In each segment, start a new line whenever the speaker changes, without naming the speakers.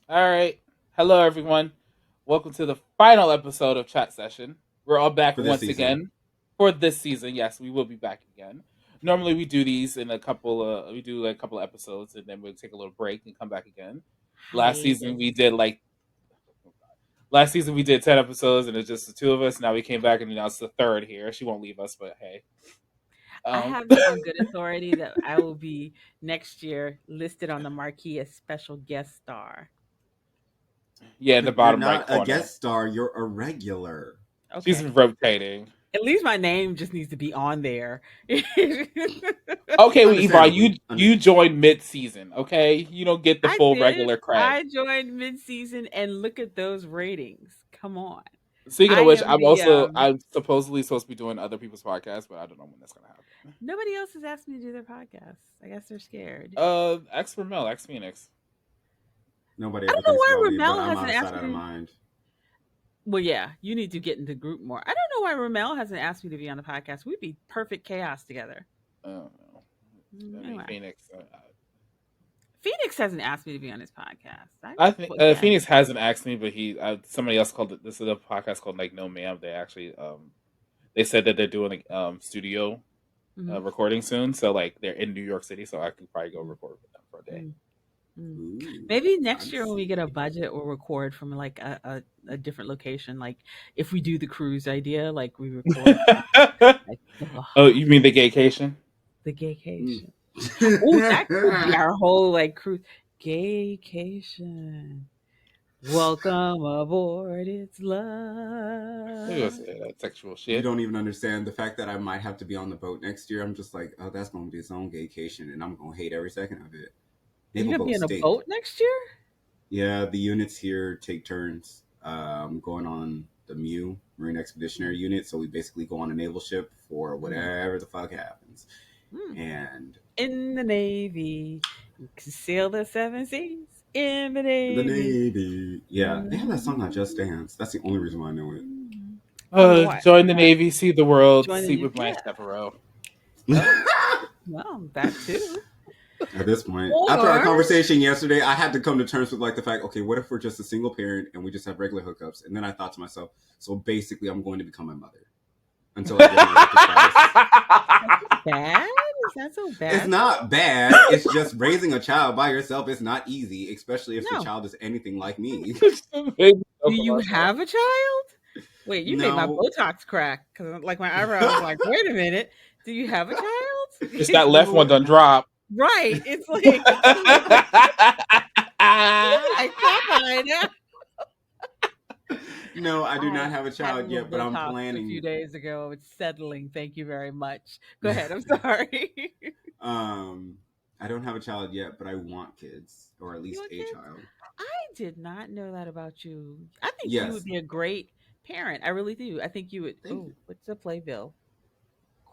All right. Hello, everyone. Welcome to the final episode of Chat Session. We're all back
For this
once
season.
again for this season. Yes, we will be back again. Normally, we do these in a couple. We do like a couple episodes, and then we'll take a little break and come back again. Last season, we
Hiatus.
did like last season we did 10 episodes, and it's just the two of us. Now we came back, and now it's the third here. She won't leave us, but hey.
I
Um,
have it on good authority that I will be next year listed on the marquee as special guest star.
yeah, in the
You're
bottom right
not a
corner.
guest star, you're a regular.
She's
Okay.
rotating.
At least my name just needs to be on there.
Okay, well, Yvonne, you
Understandably.
you joined mid season. Okay, you don't get the
I
full
did.
regular cred.
I joined mid-season and look at those ratings. Come on.
Speaking
I
of which,
am the
I'm supposedly supposed to be doing other people's podcasts, but I don't know when that's gonna happen.
nobody else has asked me to do their podcasts. I guess they're scared.
X Ramel, X Phoenix.
Nobody
I
ever
don't know
thinks
why
about me, but
Ramel
I'm out
hasn't
of sight,
asked
out of
me to.
mind.
Well, yeah, you need to get into the group more. I don't know why Ramel hasn't asked me to be on the podcast. We'd be perfect chaos together.
I don't know. I mean,
Anyway,
Phoenix.
Phoenix hasn't asked me to be on his podcast.
I think
Well, yeah.
Phoenix hasn't asked me, but somebody else called it. This is a podcast called like No Ma'am. They actually they said that they're doing like studio
Mm-hmm.
recording soon, so like they're in New York City, so I could probably go record with them for a day.
Mm-hmm.
Ooh,
Maybe next year when we get a
fancy.
budget, we'll record from like a different location. Like if we do the cruise idea, like we record from like the
Oh, you mean the
Bahamas,
gaycation?
the
Mm.
gaycation. Oh, that could be our whole like cruise gaycation. Welcome aboard, it's
Maybe I'll
love.
say that sexual
You
shit.
don't even understand the fact that I might have to be on the boat next year. I'm just like, oh, that's going to be its own vacation, and I'm going to hate every second of it.
You're
Naval
gonna be
boat
on a
steak.
boat next year?
Yeah, the units here take turns. I'm going on the MEU, Marine Expeditionary Unit, so we basically go on a naval ship for
Mm-hmm.
whatever the fuck happens.
Mm.
And
In the Navy, you can sail the seven seas. In the
the
Navy.
Navy. Yeah, they have that song on Just Dance. That's the only reason why I know
What?
Join the Navy, see the world,
Join the
sleep
Navy?
with Blanche
Yeah.
Devereaux.
Oh,
it.
well, that too.
At this point, after our
Or
conversation yesterday, I had to come to terms with like the fact, okay, what if we're just a single parent and we just have regular hookups? And then I thought to myself, so basically, I'm going to become my mother until I get my wifey status.
bad? Is that so
It's
bad though?
not bad. It's just raising a child by yourself is not easy, especially if the
No.
child is anything like me.
Baby, so
Do you
commercial.
have a child? Wait, you made my
No,
Botox crack because like my eyebrows was like, wait a minute, do you have a
Just that
child?
left one
no,
done drop.
Right. It's like like Popeye now.
no. I do
I
not have a
had a
child
little
yet, but I'm
Botox a few
planning.
days ago. It's settling. Thank you very much. Go ahead. I'm sorry.
Um, I don't have a child yet, but I want kids, or at
You
least
want
a
kids?
child.
I did not know that about you. I think you would
Yes,
be a great parent. I really do. I think you would.
thank
Oh,
you.
what's the playbill?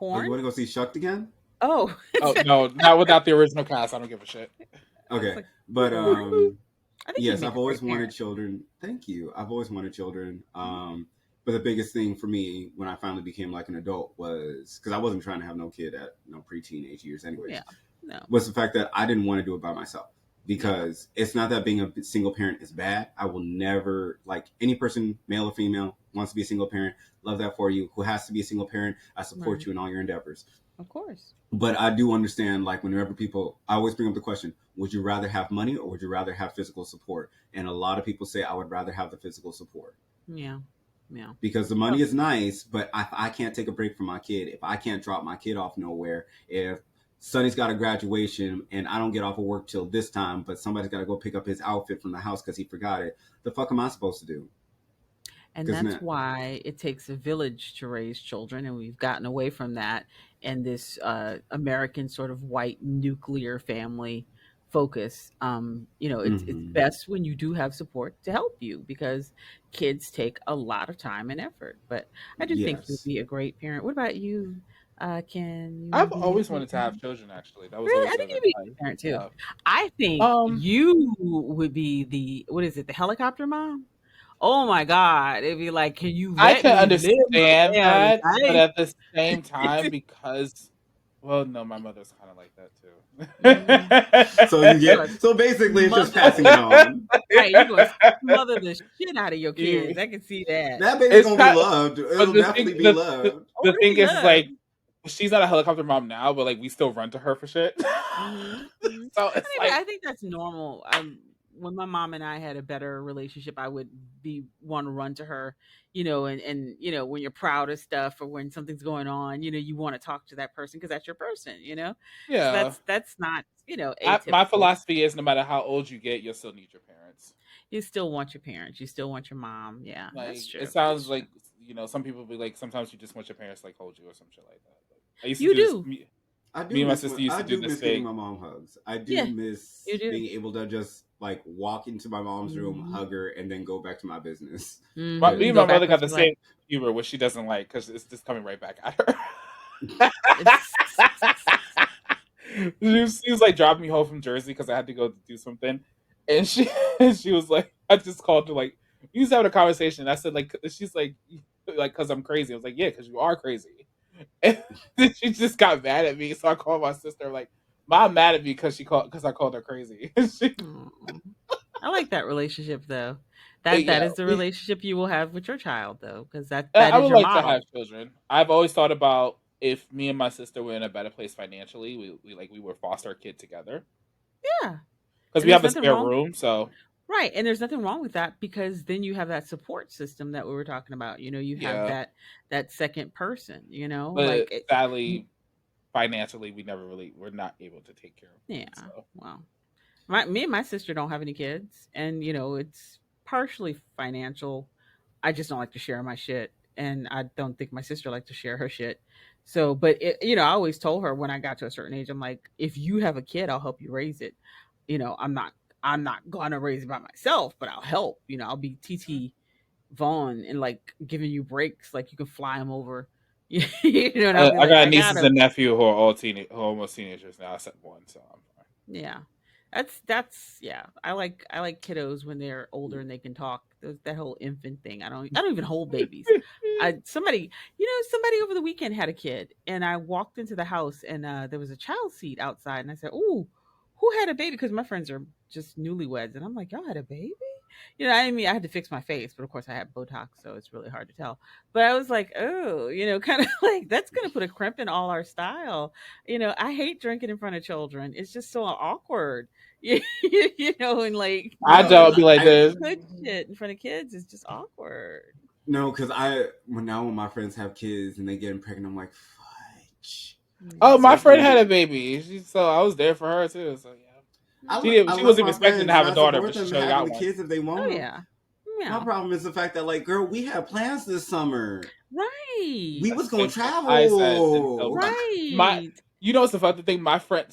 Oh, you
Corn?
want to go see Shucked again?
Oh,
Oh no, not without the original cast. I don't give a shit.
I was
Okay,
like
but
corn. I think you'd
yes,
make
I've
a
always
great
wanted
parent.
children. Thank you. I've always wanted children. But the biggest thing for me when I finally became like an adult was because I wasn't trying to have no kid at pre-teenage years,
Yeah.
anyways.
No.
Was the fact that I didn't want to do it by myself
Yeah.
because it's not that being a single parent is bad. I will never like any person, male or female, wants to be a single parent. Love that for you. Who has to be a single parent? I support
Right.
you in all your endeavors.
Of course.
But I do understand, like, whenever people, I always bring up the question, would you rather have money or would you rather have physical support? And a lot of people say, I would rather have the physical support
Yeah. Yeah.
because the
Oh,
money is nice, but I can't take a break from my kid. If I can't drop my kid off nowhere, if Sonny's got a graduation and I don't get off of work till this time, but somebody's got to go pick up his outfit from the house because he forgot it, the fuck am I supposed to do?
and
Because
that's why it takes a village to raise children, and we've gotten away from that and this American sort of white nuclear family focus. It's
mm-hmm.
best when you do have support to help you because kids take a lot of time and effort. But I do think you'll
Yes.
be a great parent. What about you? Can you
I've
be a
always
great
wanted to have
parent?
children. Actually, that was
Really,
always
I think
something
you'd be a
that
great parent too.
I.
I think
Um,
you would be the what is it? The helicopter mom. Oh my god, it'd be like, "Can you
I
let
can
me live my
understand
damn
that, but
life?"
at the same time, because Well, no, my mother's kind of like that
So you
You gonna
get so basically it's just passing it
smother,
on.
right? You gonna smother the shit out of your
too.
kids. I can see that.
That baby's
It's
gonna be
kind,
loved.
but
It'll definitely be loved.
Oh,
the
it'll
thing
be
is
love.
like she's not a helicopter mom now, but like we still run to her for shit. So it's
But
like,
I think that's normal. When my mom and I had a better relationship, I would be want to run to her, and when you're proud of stuff or when something's going on, you want to talk to that person because that's your person. So
yeah.
that's not
My
atypical.
philosophy is no matter how old you get, you'll still need your parents.
You still want your parents. You still want your mom. Yeah, that's
Like it
true.
sounds
That's true.
like some people be like sometimes you just want your parents to, like, hold you or some shit like that. But I used to
You
do this.
do.
Me and my sister used
I
to do
do
this
miss giving
thing.
my mom hugs. I do
Yeah, you
miss
do.
being able to just like walk into my mom's room,
Hmm.
hug her, and then go back to my business.
Me and
Go
my
back
mother
with
got the
you like
same humor, which she doesn't like because it's just coming right back at her.
it's.
She was like dropping me home from Jersey because I had to go do something, and she she was like, I just called her like we used to have a conversation. I said like she's like because I'm crazy. I was like, yeah, because you are crazy. And then she just got mad at me, so I called my sister like, Mom mad at me because I called her crazy. She,
Aw. I like that relationship though. That
yeah,
is the relationship you will have with your child though, because that
I
is
would
your
like to have
model.
children. I've always thought about if me and my sister were in a better place financially, we would foster a kid together
Yeah.
because
And
we
there's
have a
nothing
spare
wrong.
room. So
Right. And there's nothing wrong with that because then you have that support system that we were talking about. You have
yeah,
that second person,
but
like it,
sadly, financially, we're not able to take care of
yeah.
one. So
Well, me and my sister don't have any kids, and it's partially financial. I just don't like to share my shit, and I don't think my sister likes to share her shit. So, but I always told her when I got to a certain age, I'm like, if you have a kid, I'll help you raise it. I'm not gonna raise it by myself, but I'll help. I'll be TT Vaughn and like giving you breaks, like you can fly him over. And I'll be
I
like,
got
I got
nieces
him.
and nephew who are all who are almost teenagers now, except one. So I'm fine.
Yeah. That's yeah. I like kiddos when they're older and they can talk. That whole infant thing. I don't even hold babies. Somebody over the weekend had a kid and I walked into the house and there was a child seat outside and I said, "Ooh, who had a baby?" Because my friends are just newlyweds and I'm like, "Y'all had a baby?" I mean, I had to fix my face, but of course I had Botox, so it's really hard to tell. But I was like, "Oh, kind of like that's going to put a crimp in all our style." I hate drinking in front of children. It's just so awkward. And like
I
No,
don't be like
doing
this.
good shit in front of kids is just awkward.
no, because when my friends have kids and they get pregnant, I'm like, fudge.
Oh,
Mm.
my friend had a
Especially,
baby. So I was there for her too. So yeah,
Mm.
I
she
love
wasn't
my
expecting to
friends and
have a
I
daughter,
support
but she
them
sure
having
got
the
one.
kids if they want
Oh
them.
yeah,
My
yeah,
problem is the fact that, like, girl, we had plans this summer.
right,
We
That's
was
the
gonna
same shit I said until
travel.
my.
right.
You know what's the fucking thing? My friend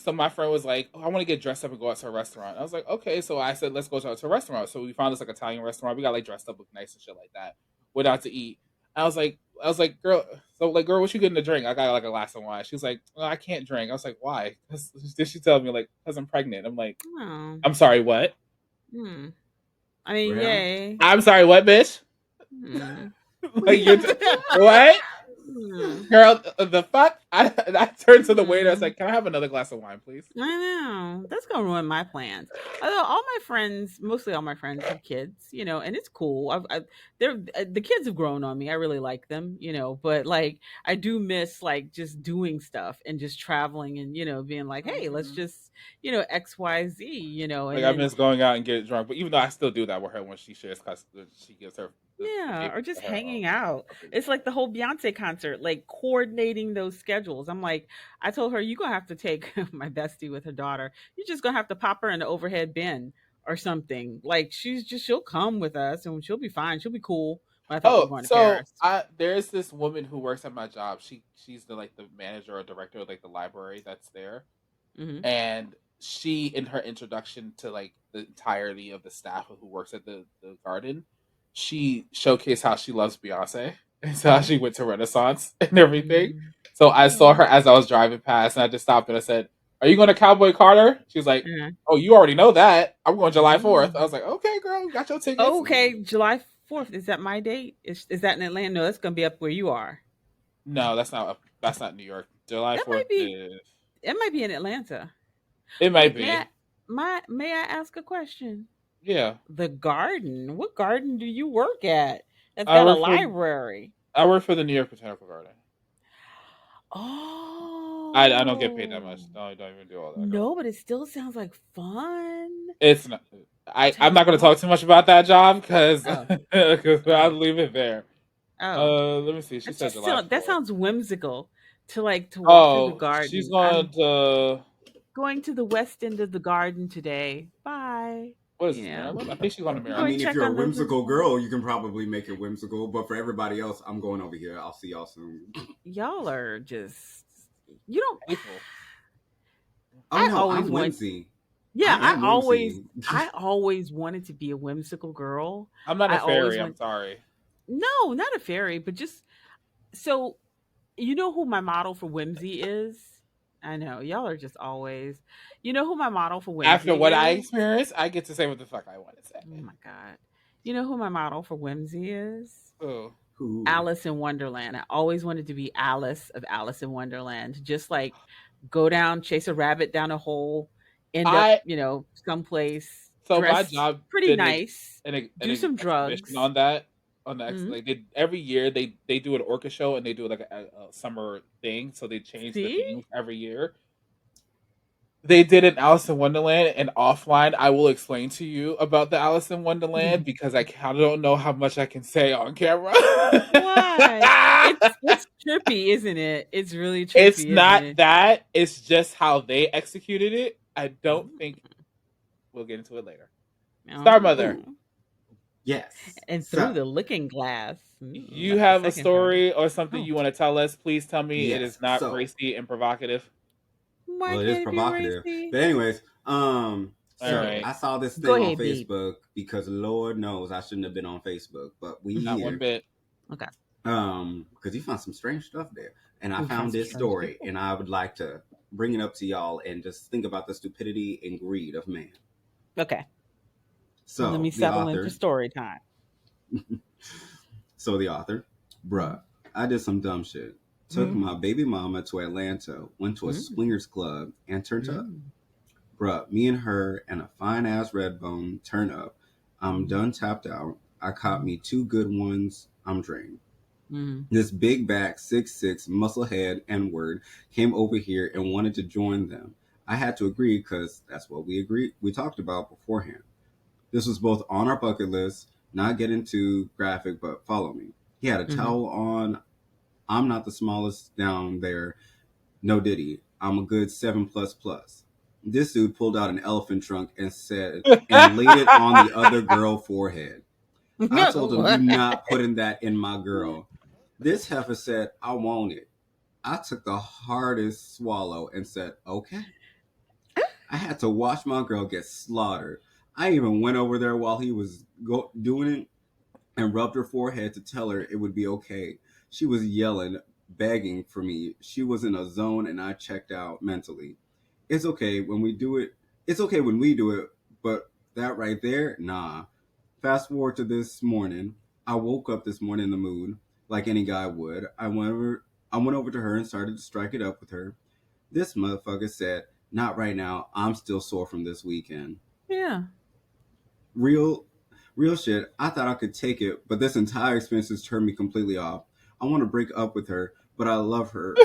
was like, "Oh, I want to get dressed up and go out to a restaurant." I was like, "Okay." So I said, "Let's go to a restaurant." So we found this like Italian restaurant. We got like dressed up, look nice and shit like that. Went out to eat. Girl, girl, what you getting to drink? I got like a glass of wine. She was like, oh, I can't drink. I was like, why? Did she tell me like, because I'm pregnant? I'm like,
Oh,
I'm sorry, what?
hmm. I mean,
Well,
yay.
I'm sorry, what, bitch?
Hmm.
Like what?
Hmm.
Girl, the fuck? I turned to the waiter. I was
Hmm.
like, "Can I have another glass of wine, please?"
I know. That's gonna ruin my plans. Although all my friends, mostly all my friends, have kids, and it's cool. The kids have grown on me. I really like them, but like I do miss like just doing stuff and just traveling and being like, hey, let's
mhm.
just X Y Z,
Like
and
I
then
miss going out and get drunk, but even though I still do that with her when she shares, cause she gives the
yeah,
baby
or just
to her
hanging out.
her baby
It's
mom.
like the whole Beyonce concert, like coordinating those schedules. I'm like, I told her, you're gonna have to take my bestie with her daughter. You're just gonna have to pop her in the overhead bin or something. Like she'll come with us and she'll be fine. She'll be cool. But I thought we were
Oh,
going to
so
Paris.
there's this woman who works at my job. She's the manager or director of like the library that's there,
Hmm.
and she in her introduction to like the entirety of the staff who works at the garden, she showcased how she loves Beyonce and so how she went to Renaissance and everything.
Mm.
So I saw
Oh.
her as I was driving past, and I just stopped and I said, "Are you going to Cowboy Carter?" She was like,
Yeah.
"Oh, you already know that. I'm going July 4th." I was
Mm.
like, "Okay, girl, you got your tickets."
Okay, July 4th. Is that my date? Is that in Atlanta? No, that's gonna be up where you are.
No, that's not New York. July
That might
4th
be.
is.
It might be in Atlanta.
It might
Wait, may I?
be.
May I ask a question?
Yeah.
The garden. What garden do you work at? That's
I
got a
work for
library.
I work for the New York Botanical Garden. I don't get paid that much.
Oh.
No, I don't even do all that, girl.
No, but it still sounds like fun
It's not.
to
I'm not going to
walk.
talk too much about that job because
Oh,
I'll
oh,
leave it there.
oh.
Let me see. She
That
said
just
July
that
4th.
sounds whimsical to walk through the
Oh, she's
garden.
going
I'm
to.
going to the west end of the garden today. Bye.
What is
You
this,
know,
Maryland? I think she's going to
I
going
Maryland.
mean,
to
if
check
you're a
on those little
whimsical
plants.
girl, you can probably make it whimsical. But for everybody else, I'm going over here. I'll see y'all soon.
Y'all are just you don't.
April.
Oh
I
no,
always
I'm
went.
whimsy.
Yeah,
I am whimsy.
I always wanted to be a whimsical girl.
I'm not a
I always
fairy. I'm
went.
sorry.
No, not a fairy, but just so you know who my model for whimsy is. I know y'all are just always. You know who my model for
After
whimsy
what I
is.
experienced, I get to say what the fuck I want to say.
Oh my god. You know who my model for whimsy is?
Oh,
Who?
Alice in Wonderland. I always wanted to be Alice of Alice in Wonderland. Just like go down, chase a rabbit down a hole, end up,
I
someplace,
so my
dress
job
pretty
did
nice,
an
do some
exhibition
drugs.
on that
Mm,
like they every year they do an orchestra show and they do like a summer thing, so they change the
see?
themes every year. They did an Alice in Wonderland, and offline I will explain to you about the Alice in Wonderland because I kind of don't know how much I can say on camera.
Why? It's trippy, isn't it? It's really
It's
trippy, isn't
not
it?
that; it's just how they executed it. I don't
Mm,
think we'll get into it later. Star Mother,
oh.
Yes.
And through
So,
the looking glass.
you
That's the
have a
second part.
story or something
Oh,
you want to tell us? Please tell me it
yes.
is not
So,
racy and provocative.
why
well, it is
can't it be
provocative.
racy?
But anyways,
All
so
right,
I saw this
Go
thing on
ahead, babe.
Facebook because Lord knows I shouldn't have been on Facebook, but we
not one
here.
bit.
Okay.
Because you found some strange stuff there, and I
We found
found
some
this
strange
story,
people.
and I would like to bring it up to y'all and just think about the stupidity and greed of man.
Okay. Let
So
me settle in for story time.
the author, bruh, I did some dumb shit. Took
Mm-hmm.
my baby mama to Atlanta, went to a
Mm-hmm.
swingers club, and turned up.
Mm-hmm.
Bruh, me and her and a fine ass red bone turn up. I'm
Mm-hmm.
done tapped out. I caught me two good ones. I'm drained.
Mm-hmm.
This big back, 6'6", musclehead N word came over here and wanted to join them. I had to agree because that's what we talked about beforehand. This was both on our bucket list, not getting too graphic, but follow me. He had a
Mm-hmm.
towel on. I'm not the smallest down there. No diddy. I'm a good 7 plus plus. This dude pulled out an elephant trunk and said and laid it on the other girl forehead. I told him, "You
What?
not putting that in my girl." This heifer said, "I want it." I took the hardest swallow and said, "Okay." I had to watch my girl get slaughtered. I even went over there while he was doing it and rubbed her forehead to tell her it would be okay. She was yelling, begging for me. She was in a zone and I checked out mentally. It's okay when we do it. It's okay when we do it, but that right there, nah. Fast forward to this morning. I woke up this morning in the mood, like any guy would. I went over to her and started to strike it up with her. This motherfucker said, "Not right now. I'm still sore from this weekend."
Yeah.
Real, real shit. I thought I could take it, but this entire experience has turned me completely off. I want to break up with her, but I love her.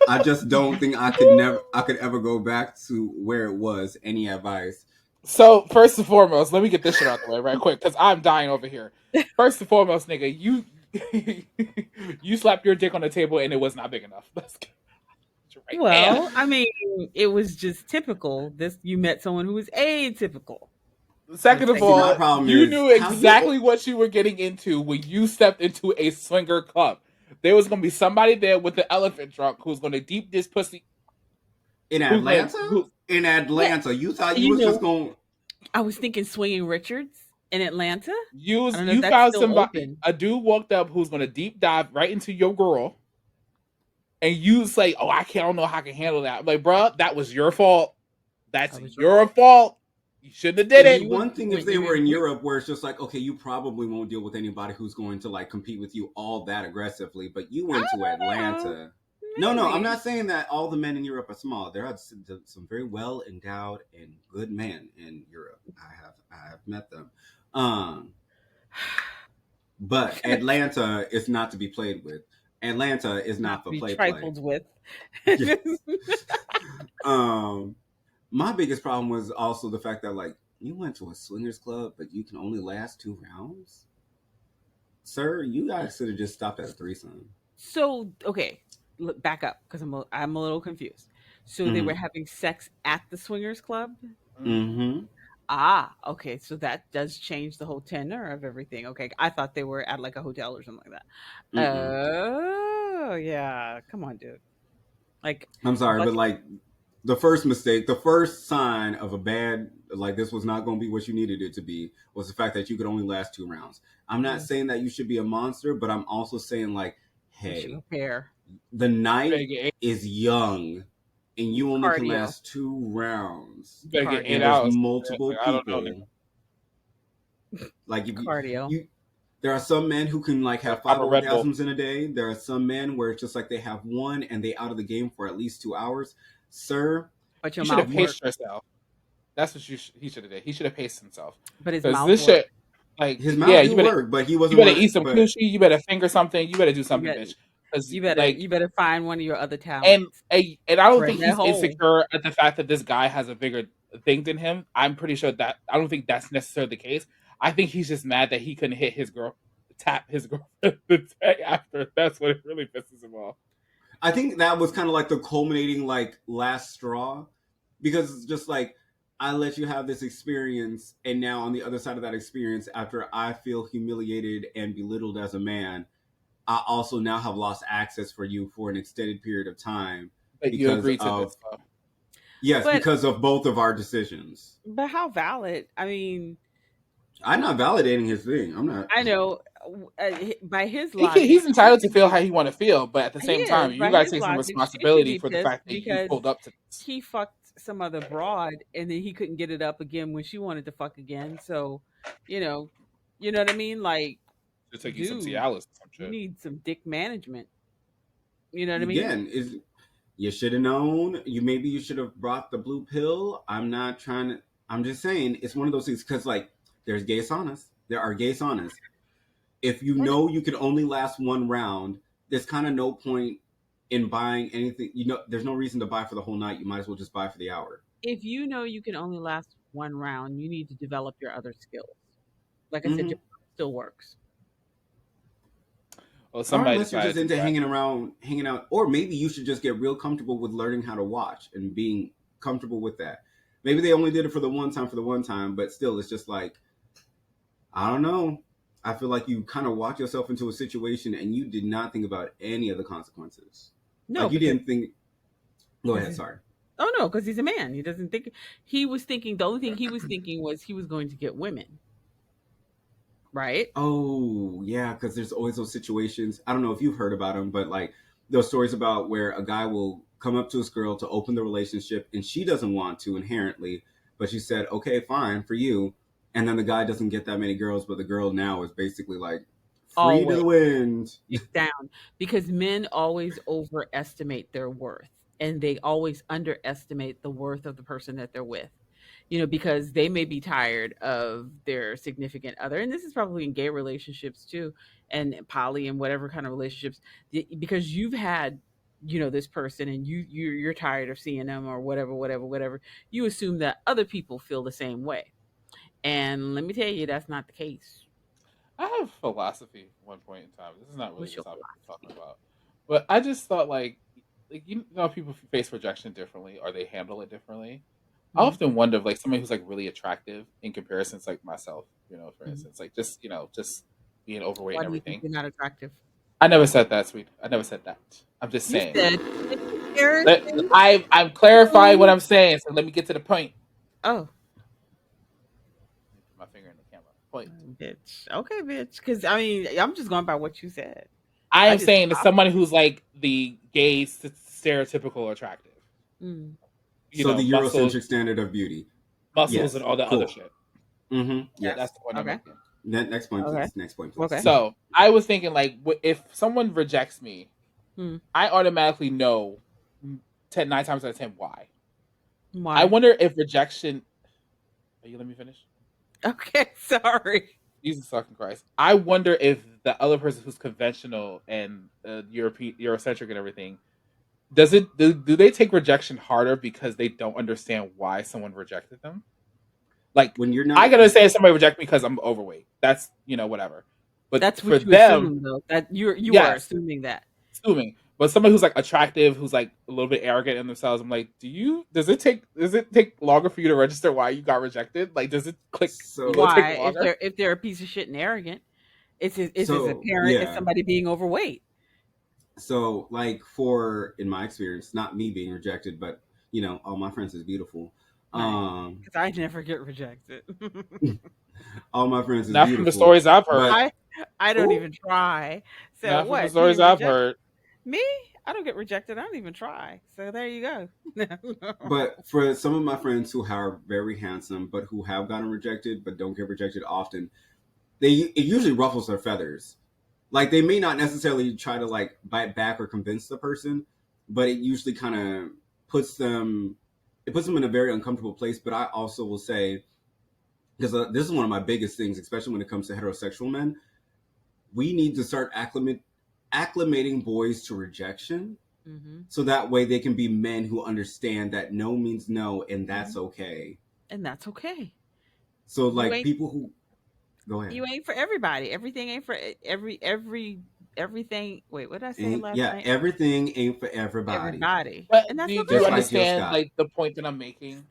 I just don't think I could ever go back to where it was. Any advice?
So first and foremost, let me get this shit out the way right quick because I'm dying over here. First and foremost, nigga, you you slapped your dick on the table and it was not big enough. Let's get you right there.
Well, I mean, it was just typical. This you met someone who was atypical.
Second
Let's
of
face
See, my
all,
it.
problem
you
is
knew
how you
exactly what you were getting into when you stepped into a swinger club. There was gonna be somebody there with the elephant trunk who's gonna deep this pussy.
in
Who's gonna
Atlanta.
who
In
Yeah,
Atlanta, you thought you
you
was just
know,
going.
I was thinking Swinging Richards in Atlanta. I
use
don't know if
you
that's
found
still
somebody
open.
a dude walked up who's gonna deep dive right into your girl and you say, "Oh, I don't know how I can handle that." I'm like, bruh, that was your fault.
I
That's
was
your fault. You shouldn't have did
It'd be
it.
one thing if
when
they
you
were in
when,
Europe, where it's just like, okay, you probably won't deal with anybody who's going to like compete with you all that aggressively. But you
I
went to
don't know.
Atlanta. No, I'm
Maybe.
not saying that all the men in Europe are small. There are some very well endowed and good men in Europe. I have met them. Um, but Atlanta is not to be played with. Atlanta is
Not
not
to
for
be
play.
trifled with.
Yeah. Um, my biggest problem was also the fact that like you went to a swingers club, but you can only last 2 rounds. Sir, you guys should have just stopped at a threesome.
So, okay, look, back up because I'm a little confused. So they were
Mm-hmm.
having sex at the swingers club?
Mm-hmm.
Mm-hmm.
Ah, okay. So that does change the whole tenor of everything. Okay. I thought they were at like a hotel or something like that.
Mm-mm.
Oh, yeah. Come on, dude. Like,
I'm sorry, but
bucket.
like the first mistake, the first sign of a bad, like this was not going to be what you needed it to be, was the fact that you could only last 2 rounds. I'm not
Mm,
saying that you should be a monster, but I'm also saying like,
you should
hey,
prepare.
the
You better
night
get eight.
is young, and you only can
Cardio.
last 2 rounds,
You better get eight
and
Cardio.
there's
hours.
multiple
Like, I don't know.
people. Like if
Cardio.
you there are some men who can like
Like,
have
pop
five
a Red Bull.
orgasms in a day. There are some men where it's just like they have one and they out of the game for at least 2 hours. Sir,
But your
You should have
mouth
you
paced
works.
yourself. That's what he should have did. He should have paced himself.
But his
Because
mouth
this
works.
shit, like,
his
yeah,
mouth do work, but he
you
wasn't
better
work.
eat some
But
coochie. You better finger something. You better do
You
something,
bet.
bitch. Because
You better.
like,
You better find one of your other
and
talents.
and I don't
Thread
think
that
he's
hole.
insecure at the fact that this guy has a bigger thing than him. I'm pretty sure that I don't think that's necessarily the case. I think he's just mad that he couldn't hit his girl, tap his girlfriend the day after. That's what it really pisses him off.
I think that was kind of like the culminating like last straw, because it's just like I let you have this experience, and now on the other side of that experience, after I feel humiliated and belittled as a man, I also now have lost access for you for an extended period of time
But you
because
agreed to
of
this, though.
yes,
But
because of both of our decisions.
how valid? I mean,
I'm not validating his thing. I'm not.
I know by his
He's
logic, she
entitled to
should
feel
be.
how he want to feel, but at the
He
same time,
is
you
by
got to
his
take some
logic. She should
responsibility
be
for the
pissed
fact that you
because
pulled up to this.
he fucked some other broad, and then he couldn't get it up again when she wanted to fuck again. So, you know, you know what I mean? Like,
To take you some
dude,
Cialis or some
you
shit.
need some dick management. You know what I mean?
Again, is you should have known. You should have brought the blue pill. I'm not trying to. I'm just saying it's one of those things because like there's gay saunas. There are gay saunas. If you
Or
know you can only last 1 round, there's kind of no point in buying anything. You know, there's no reason to buy for the whole night. You might as well just buy for the hour.
if you know you can only last one round, you need to develop your other skills. Like I said,
Mm-hmm.
your mouth still works.
Well,
Or
somebody
unless you're
decided
just
to
into
do that.
hanging around, hanging out, or maybe you should just get real comfortable with learning how to watch and being comfortable with that. Maybe they only did it for the one time, but still, it's just like I don't know. I feel like you kind of walked yourself into a situation and you did not think about any of the consequences.
No,
Like you
because
didn't think. Go ahead.
he's
Sorry.
oh no, because he's a man. He doesn't think he was thinking. The only thing he was thinking was he was going to get women, right?
Oh yeah, because there's always those situations. I don't know if you've heard about them, but like those stories about where a guy will come up to his girl to open the relationship, and she doesn't want to inherently, but she said, "Okay, fine for you," and then the guy doesn't get that many girls, but the girl now is basically like free to
Always.
the wind.
Down because men always overestimate their worth and they always underestimate the worth of the person that they're with. Because they may be tired of their significant other, and this is probably in gay relationships too, and poly and whatever kind of relationships, because you've had this person and you're tired of seeing them or whatever, whatever, whatever. You assume that other people feel the same way, and let me tell you, that's not the case.
I have philosophy at one point in time. This is not really
What's
the
your
topic we're talking
philosophy?
about, but I just thought like you know, people face rejection differently or they handle it differently. I
Hmm.
often wonder if like somebody who's like really attractive in comparison to like myself, for
Hmm.
instance, like just being overweight
Why
and
do you think
everything.
you're not attractive?
I never said that, sweet. I never said that. I'm just
You
saying.
said in comparison
I'm clarifying what
to.
I'm saying, so let me get to the point.
Oh,
Let me put my finger in the camera. Point.
bitch. Okay, bitch. Because I mean, I'm just going by what you said.
I
I
am
just
saying to
copied.
someone who's like the gay stereotypical attractive.
Mm.
So the
Muscles,
Eurocentric standard of beauty.
muscles, and
Yes,
all that other
cool.
shit.
Mm-hmm.
That's
Yes.
the point I'm
Okay.
making.
Next point,
Okay.
please. Next point, please.
Okay.
So I was thinking, like, if someone rejects me,
Hmm.
I automatically know 9 times out of 10 why. I
Why?
wonder if rejection. Are you let me finish?
Okay, sorry.
Jesus fucking Christ. I wonder if the other person who's conventional and European, Eurocentric and everything, do they take rejection harder because they don't understand why someone rejected them? Like,
When you're
I
not,
gotta say somebody reject me because I'm overweight. That's whatever. But
That's
for
what you
them,
assume, though. That you are
yes,
assuming that.
assuming. But somebody who's like attractive, who's like a little bit arrogant in themselves, I'm like, does it take longer for you to register why you got rejected? Like, does it click a little
so
take
Why?
longer?
If they're a piece of shit and arrogant, it's as
so
apparent as
yeah.
somebody being overweight.
So like for in my experience, not me being rejected, but all my friends is beautiful.
Right.
Um,
Because I never get rejected.
all my friends is
Not from the
beautiful,
stories I've heard.
but
I don't
ooh,
even try. So
Not from the
what? You
stories
didn't
I've
reject
heard.
me? I don't get rejected. I don't even try. So there you go.
but for some of my friends who are very handsome, but who have gotten rejected, but don't get rejected often, it usually ruffles their feathers. Like they may not necessarily try to like bite back or convince the person, but it usually kind of puts them it puts them in a very uncomfortable place. But I also will say, because this is one of my biggest things, especially when it comes to heterosexual men, we need to start acclimating boys to rejection,
Hmm.
so that way they can be men who understand that no means no, and that's
Hmm.
okay.
And that's okay.
So
You
like
ain't
people who go ahead.
you ain't for everybody. Everything ain't for everything. Wait, what did I say
And
last
yeah,
night?
everything ain't for everybody.
Everybody,
But
and that's
do you
Just
okay.
like Jill
understand
Scott.
like the point that I'm making?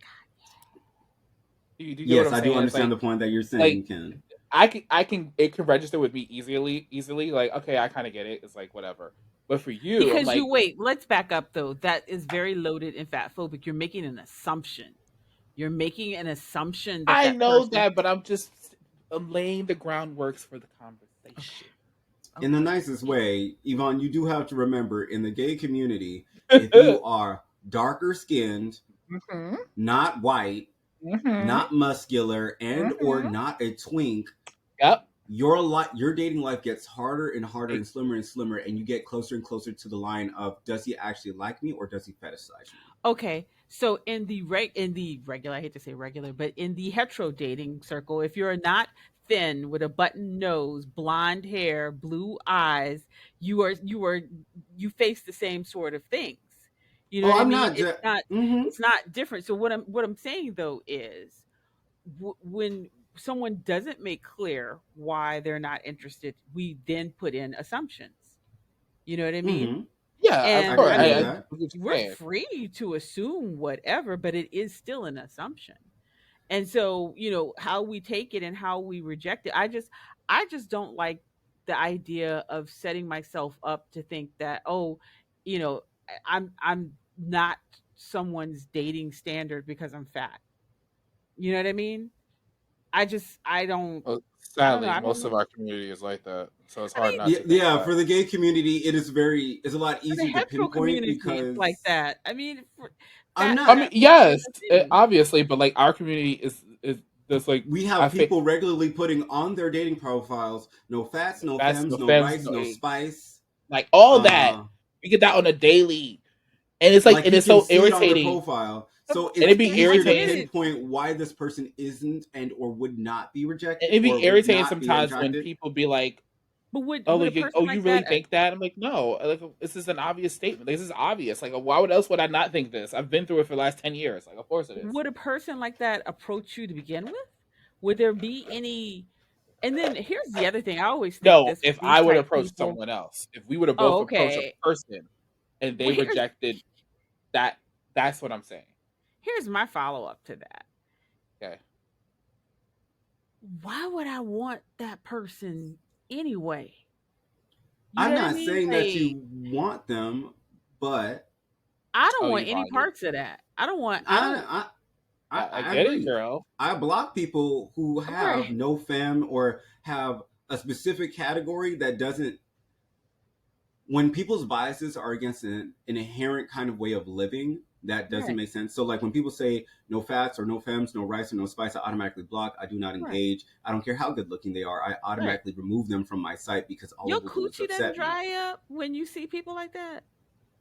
Do you get what
Yes,
I'm
I do
saying? It's
understand
like
the point that you're
like
saying, Ken.
I can it can register with me easily. Like, okay, I kind of get it. It's like whatever. But for you, I'm
Because you
like,
wait. Let's back up though. That is very loaded and fat phobic. You're making an assumption. You're making an assumption that
I
that
know
person.
that, but I'm laying the groundworks for the
Okay.
conversation.
In the
Okay.
nicest
Okay.
way, Yvonne, you do have to remember in the gay community, if you are darker skinned,
hmm
not white,
hmm
not muscular, and or
hmm
not a twink,
Yep.
your dating life gets harder and harder
Like,
and slimmer, and you get closer and closer to the line of does he actually like me or does he fetishize me?
Okay. So in the regular, I hate to say regular, but in the hetero dating circle, if you're not thin with a button nose, blonde hair, blue eyes, you face the same sort of things. You know
Oh,
what I
I'm
mean?
not just. Mm-hmm.
It's not different. So what I'm saying though is when someone doesn't make clear why they're not interested, we then put in assumptions. You know what I mean?
Mm-hmm.
yeah, of
And
course.
I
I get
I
mean,
get
that.
what you're
we're
saying.
free to assume whatever, but it is still an assumption. And so, how we take it and how we reject it. I just don't like the idea of setting myself up to think that, oh, I'm not someone's dating standard because I'm fat. You know what I mean?
Well,
I don't know.
sadly,
I don't
most
know.
of our community is like that, so it's
I
hard
mean,
not
Yeah,
to think
yeah,
that.
for the gay community, it's a lot
for the
easier to
hetero
pinpoint
community, it's like
because
that. I mean,
I'm
fat
I
not.
mean,
shaming is
yes,
a thing.
obviously, but like our community is just like
We
I
have
think
people regularly putting on their dating profiles no fats,
no
no
fats,
femmes,
no
no
femmes,
rice,
no
no
eggs,
spice.
like all that.
Uh,
We get that on a daily, and it's like
like
and
you
it's
can
so
see it on their
irritating,
profile, so
and
it's
it'd be
I
easier to
get
irritating,
it.
pinpoint why this person isn't and or would not be
and
rejected
it'd
or
be
would
irritating
not be
sometimes when
attracted.
people be like,
But would
"Oh,
would a
like
person
oh, you
like
really
that
think that?" I'm like, "No, like this is an obvious statement. This is obvious. Like, why would else would I not think this? I've been through it for the last 10 years. Like, of course it is."
would a person like that approach you to begin with? Would there be any? And then here's the other thing. I always think
No,
this with
if
these
I would
type
approach
people.
someone else, if we would have
Oh,
both approached a
okay.
person and they
Well,
rejected that, that's what I'm saying.
here's my follow up to that.
Okay.
Why would I want that person anyway? You
I'm
know what I
not
mean?
saying that
Like,
you want them, but
I don't
Oh,
want any
Yvonne, you,
parts of that. I don't want. I don't.
I
I
I
get it,
agree.
girl.
I block people who have
Right.
no fem or have a specific category that doesn't. When people's biases are against an inherent kind of way of living That doesn't
Right.
make sense. So like when people say no fats or no femmes, no rice or no spice, I automatically block. I do not
Right.
engage. I don't care how good looking they are. I
Right.
automatically remove them from my site because all
Your
it will do is
coochie doesn't
upset me.
dry up when you see people like that.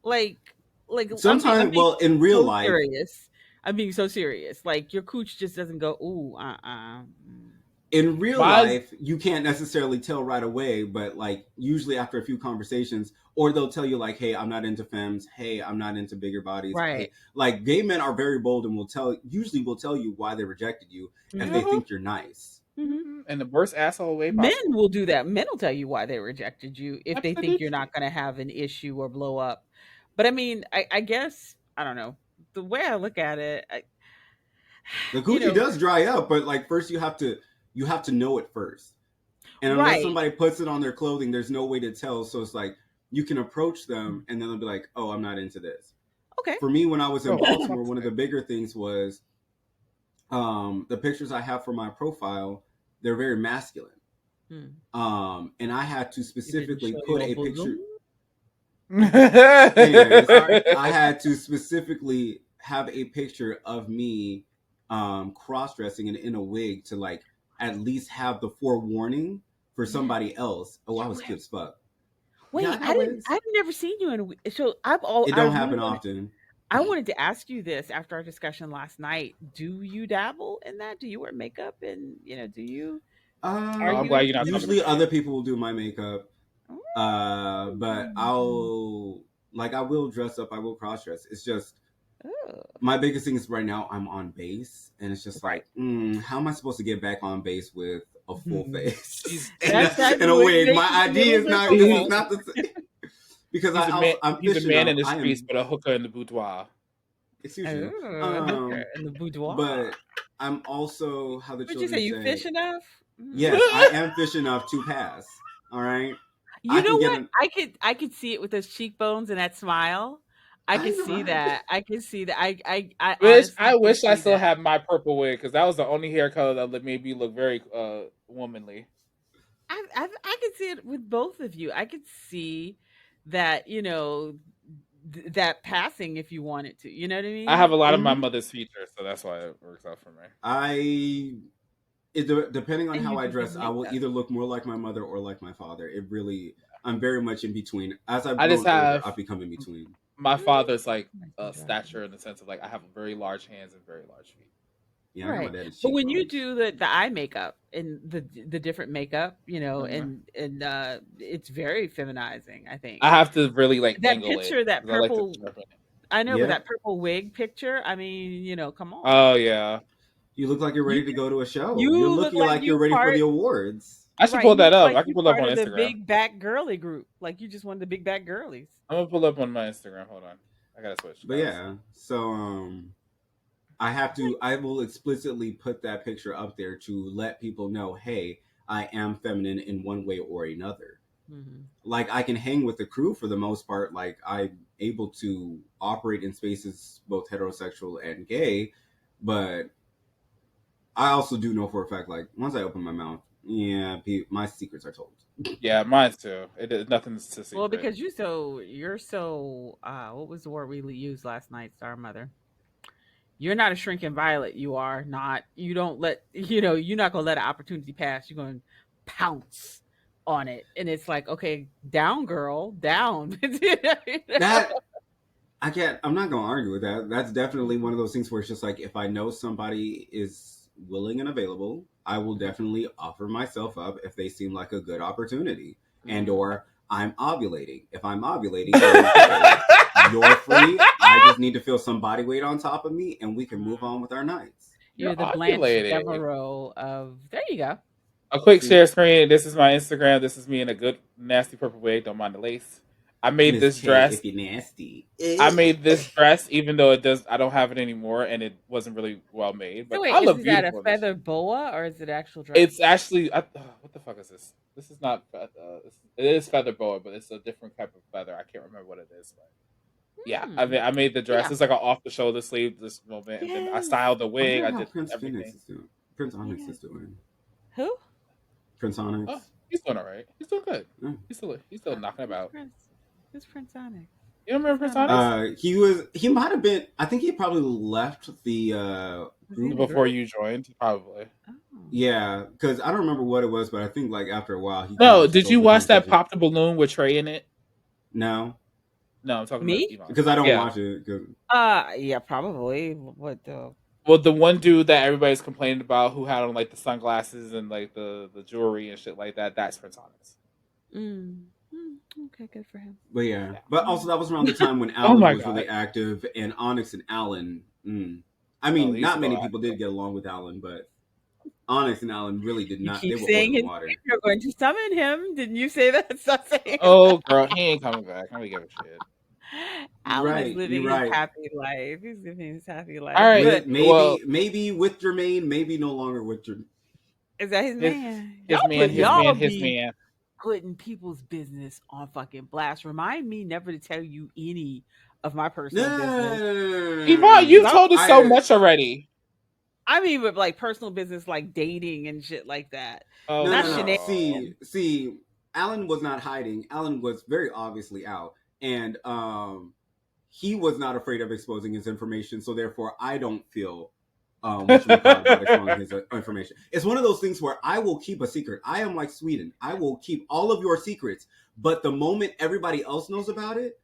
Like, I'm
Sometimes,
being
well, in real
so
life,
serious. I'm being so serious. Like your cooch just doesn't go, ooh,
in real
Mine's
life, you can't necessarily tell right away, but like usually after a few conversations, or they'll tell you like, "Hey, I'm not into femmes. Hey, I'm not into bigger bodies.
right.
Hey," like gay men are very bold and will tell you why they rejected you if they
Hmm.
uh-huh.
think you're nice.
Hmm.
In the worst asshole way
Men
possible.
will do that. Men will tell you why they rejected you if they think you're not
Absolutely.
going to have an issue or blow up. But I mean, I guess I don't know the way I look at it.
The
You
coochie
know,
does dry up, but like first you have to know it first. And unless
right?
somebody puts it on their clothing, there's no way to tell. So it's like you can approach them and then they'll be like, "Oh, I'm not into this."
Okay.
For me, when I was in
Oh, for
Baltimore,
fuck's
one of the
sake.
bigger things was the pictures I have for my profile. They're very masculine,
Hmm.
and I had to
You didn't
specifically
show
put
your
a
bosom.
picture. Anyways,
Sorry.
I had to specifically have a picture of me cross dressing and in a wig to like at least have the forewarning for
Yeah.
somebody else. Oh, I
You
was
wear.
cute as fuck. Yeah, I
Wait,
got wigs.
I've never seen you in a so I've all
It
I
don't
really
happen
wanted
often.
I wanted to ask you this after our discussion last night. Do you dabble in that? Do you wear makeup and do you are
Oh, I'm
Um,
you in
glad
a
you're not talking
position?
to
Usually
me.
other people will do my makeup. But
Mm.
I will dress up. I will cross dress. It's just
Oh,
my biggest thing is right now I'm on base, and it's just
right.
like, how am I supposed to get back on base with a full
Mhm.
face
She's
That that
and a
would
wig?
make
My
it a
ID
little
is
difficult.
he,
not the same because
he's a man.
I'm
He's a
fish
man in
enough.
the
I
streets,
am
but a hooker in the boudoir.
excuse you.
Oh, hooker
Um,
in the boudoir.
but I'm also how the
Would you say
children
you fish
say.
enough?
Yes, I am fish enough to pass. All right, I
You know
can get
what?
an.
I could see it with those cheekbones and that smile. I could
I
see
right.
that. I could see that. I
I
honestly can
wish I
see
still
that.
had my purple wig because that was the only hair color that made me look very womanly.
I could see it with both of you. I could see that, that passing if you wanted to. You know what I
I have
mean?
a lot of my
Mhm.
mother's features, so that's why it works out for me.
I depending on
And
how
you
I
do good
dress, I will
makeup.
either look more like my mother or like my father. It really, I'm very much in between. As I've
I just
grown older,
have
I've become in between.
my
Mm,
father's like
nice and dry.
stature in the sense of like I have very large hands and very large feet.
Yeah, I got my
Right.
daddy's
But when you
cheekbones.
do the eye makeup and the different makeup,
Mhm.
and it's very feminizing, I think.
I have to really like
That
angle it
picture, that
because I like to
purple
sharpen it.
I know, but
Yeah,
that purple wig picture, I mean, come on.
Oh yeah,
you look like you're
You
ready to go to a show. You're
you look
looking
like
like you're
you
ready for
part
the awards.
I should
right,
pull
you
that
look
up.
like
I can
you
pull it up
part
on
of the
Instagram.
big back girly group. Like you just one of the big back girlies.
I'm gonna pull up on my Instagram. Hold on, I gotta switch,
But
guys.
yeah, so I will explicitly put that picture up there to let people know, hey, I am feminine in one way or another.
Mhm.
Like I can hang with the crew for the most part. Like I'm able to operate in spaces both heterosexual and gay, but I also do know for a fact, like once I open my mouth, yeah, my secrets are told.
Yeah, mine too. Nothing's a
Well,
secret.
because you're so what was the word we used last night, Star Mother? You're not a shrinking violet. You are not. You don't let You're not gonna let an opportunity pass. You're gonna pounce on it, and it's like, okay, down, girl, down.
That I can't. I'm not gonna argue with that. That's definitely one of those things where it's just like if I know somebody is willing and available, I will definitely offer myself up if they seem like a good opportunity, and
Mhm.
or I'm ovulating. If I'm ovulating, then hey, you're free. I just need to feel some body weight on top of me, and we can move on with our nights.
You're
You're the Blanche
ovulating.
Devereaux of. There you go.
A quick
See,
share screen. This is my Instagram. This is me in a good nasty purple wig. Don't mind the lace. I made
Miss
this
K,
dress.
if you're nasty.
I made this dress, even though it does. I don't have it anymore, and it wasn't really well made.
So
But
wait,
I look
is that a
beautiful in this
feather
shit.
boa or is it actual dress?
It's actually what the fuck is this? This is not. It is feather boa, but it's a different type of feather. I can't remember what it is. But yeah,
Hmm.
I made the dress.
Yeah.
It's like an off the shoulder sleeve this moment, and then I
Yes.
styled the
I
wig.
wonder
I
how
did
Prince
everything.
Phoenix is doing. Prince Onyx
Yes.
is doing.
Who?
Prince
Oh,
Onyx.
he's doing all right. He's doing good.
Mm.
He's still knocking
Who's
about.
Prince? Who's Prince Onyx?
You don't
He's
remember
not on it.
Personas?
He might have been. I think he probably left the
Was he in
group.
the
Before
group?
you joined, probably.
Oh.
Yeah, because I don't remember what it was, but I think like after a while he kind
No,
of took
did you
over the
watch that
conversation.
Pop the Balloon with Trey in it?
No,
No, I'm talking to
Me?
Yvonne.
because I don't
Yeah.
watch it. Cause
Yeah, probably. What the?
Well, the one dude that everybody's complaining about who had on like the sunglasses and like the jewelry and shit like that, that's Prince Onyx.
Okay, good for him.
but yeah,
Yeah.
but also that was around the time when
Oh
Alan
my
was
god.
really active, and Onyx and Alan. I
Oh,
mean,
they used to
not
go
many
at
people
it.
did get along with Alan, but Onyx and Alan really did
You
not. They
keep
were oil
saying
and
his name.
water.
You're going to summon him. Didn't you say that? Stop saying his
Oh
name.
girl, he ain't coming back. I don't give a shit.
You're
Alan is
right. You're
living his
right.
happy life. He's living his happy
All
life.
right.
But
With
Well,
maybe with Jermaine, maybe no longer with Jermaine.
is that his
his
man?
his man, his
Yeah.
man,
Y'all
his
be
man.
putting people's business on fucking blast. Remind me never to tell you any of my
No,
personal
no, no,
business.
no, no, no, no, no,
Yvonne,
no,
you've
Cause
no.
I'll
told us so
I
much already.
I mean with like personal business like dating and shit like that.
Oh
no,
Not
no, no.
shenanigans.
no.
See, Alan was not hiding. Alan was very obviously out, and he was not afraid of exposing his information. So therefore, I don't feel what you call it about exposing his information. It's one of those things where I will keep a secret. I am like Sweden. I will keep all of your secrets, but the moment everybody else knows about it,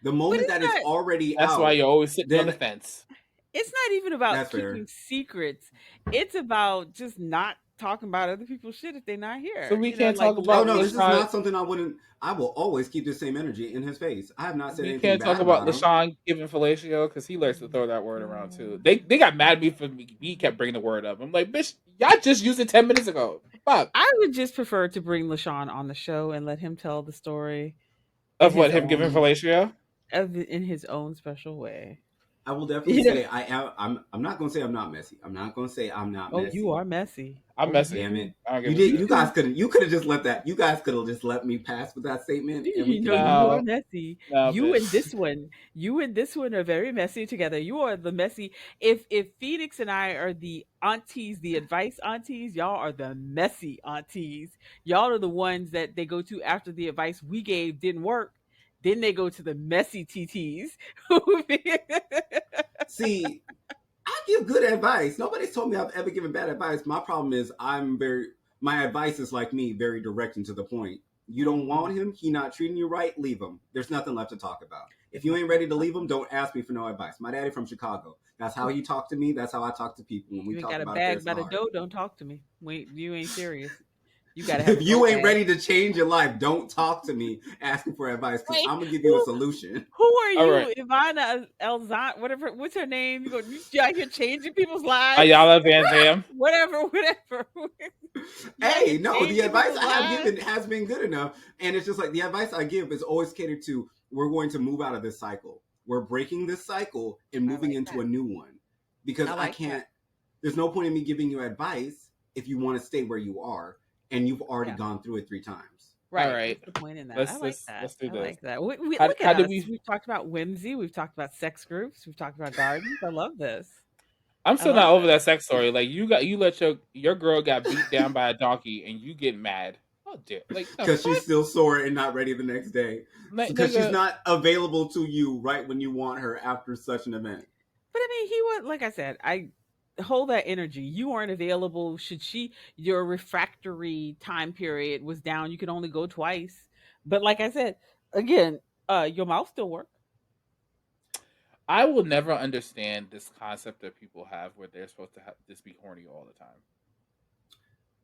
the
But
moment
it's
that it's
not
already
That's why
out,
you're always sitting on the
then
fence.
it's not even about
that's fair.
keeping secrets. It's about just not talking about other people's shit if they're not
So
here.
we
You know,
can't
like
talk
Oh
about
no,
letting
this is
LaShawn.
not something I wouldn't. I will always keep the same energy in his face. I have not said
We
anything
can't talk
bad
about
about him.
LaShawn giving fellatio because he likes to throw that word around too.
yeah.
They got mad at me for me kept bringing the word up. I'm like, bitch, y'all just used it 10 minutes ago. Fuck.
I would just prefer to bring LaShawn on the show and let him tell the story in
Of what
his
him giving
own
fellatio?
in his own special way.
I will definitely
You know?
say I am. I'm not going to say I'm not messy. I'm not going to say I'm not
Oh, you
messy.
are messy.
I'm
Oh, you
messy.
Damn it!
do.
I don't
You
give a
did.
You
shit.
You guys
do.
couldn't. You could have just let that. You guys could have just let me pass with that statement, and we
You
could
know,
have moved
you are
on.
No,
messy.
no,
You and
bitch.
this one, you and this one are very messy together. You are the messy. If Phoenix and I are the aunties, the advice aunties, y'all are the messy aunties. Y'all are the ones that they go to after the advice we gave didn't work. Then they go to the messy TTs.
See, I give good advice. Nobody's told me I've ever given bad advice. My problem is I'm very. My advice is like me, very direct and to the point. You don't want him. He not treating you right. Leave him. There's nothing left to talk about. If
It's
you
not
ain't
gonna
ready to leave him,
happen.
don't ask me for no advice. My daddy from Chicago. That's how he talked to me. That's how I talk to people when we
You ain't
talk
got a
about
bag
affairs of
by
the
the
heart.
dough. Don't talk to me. Wait, you ain't serious. You got to have
If
a go
you ain't
bag.
ready to change your life, don't talk to me asking for advice because
Wait,
I'm gonna give you a
who
solution.
who are
All right.
you, Ivana Elzant? Whatever, what's her name? You out here changing people's lives?
Ayala Van Dam.
Whatever. You out here
Hey, no, the
changing
advice
people's
I have
lives?
given has been good enough. And it's just like the advice I give is always catered to we're going to move out of this cycle. We're breaking this cycle and
I
moving
like
into
that.
a new one. Because
I
I
like that.
can't, there's no point in me giving you advice if you want to stay where you are and you've already
Yeah,
gone through it 3 times.
All
right.
right.
What's the point in that? I
Let's
like
let's
that.
let's do
I
this.
like that. We
How
look at
how did
us.
we?
We've talked about whimsy. We've talked about sex groups. We've talked about gardens. I love this.
I'm
I
still
love
not over
this.
that sex story. Like you let your girl got beat down by a donkey and you get mad. Oh dear. Like the
Because she's
fuck,
still sore and not ready the next day. Because she's
nigga.
not available to you right when you want her after such an event.
But I mean, he was like I said. I hold that energy. You weren't available. Should she? Your refractory time period was down. You could only go twice. But like I said, again, your mouth still work.
I will never understand this concept that people have where they're supposed to just be horny all the time.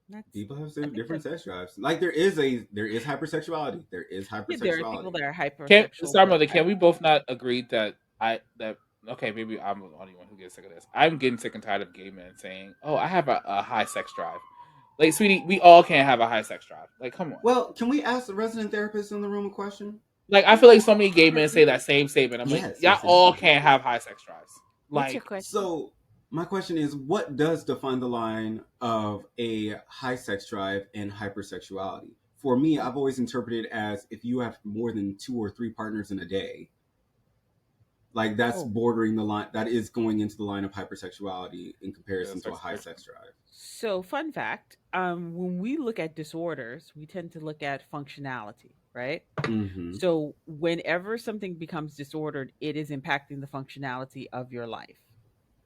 That's.
People have
I think
different
that's.
sex drives. Like there is hypersexuality. There is
Yeah, there are people
hypersexuality.
that are
Can
hypersexual.
sorry,
There
mother?
are
Can we both not agree that I that okay? Maybe I'm the only one who gets sick of this. I'm getting sick and tired of gay men saying, "Oh, I have a high sex drive." Like, sweetie, we all can't have a high sex drive. Like, come on.
Well, can we ask the resident therapist in the room a question?
Like, I feel like so many gay men say that same statement. I'm like,
Yes,
y'all
yes, yes.
all can't have high sex drives.
What's your
Like,
question?
So my question is, what does define the line of a high sex drive and hypersexuality? For me, I've always interpreted as if you have more than 2 or 3 partners in a day, like that's
Oh,
bordering the line. That is going into the line of hypersexuality in
yeah,
comparison to a
sex
high
addiction.
sex drive.
so fun fact. When we look at disorders, we tend to look at functionality. right?
Mm-hmm.
So whenever something becomes disordered, it is impacting the functionality of your life,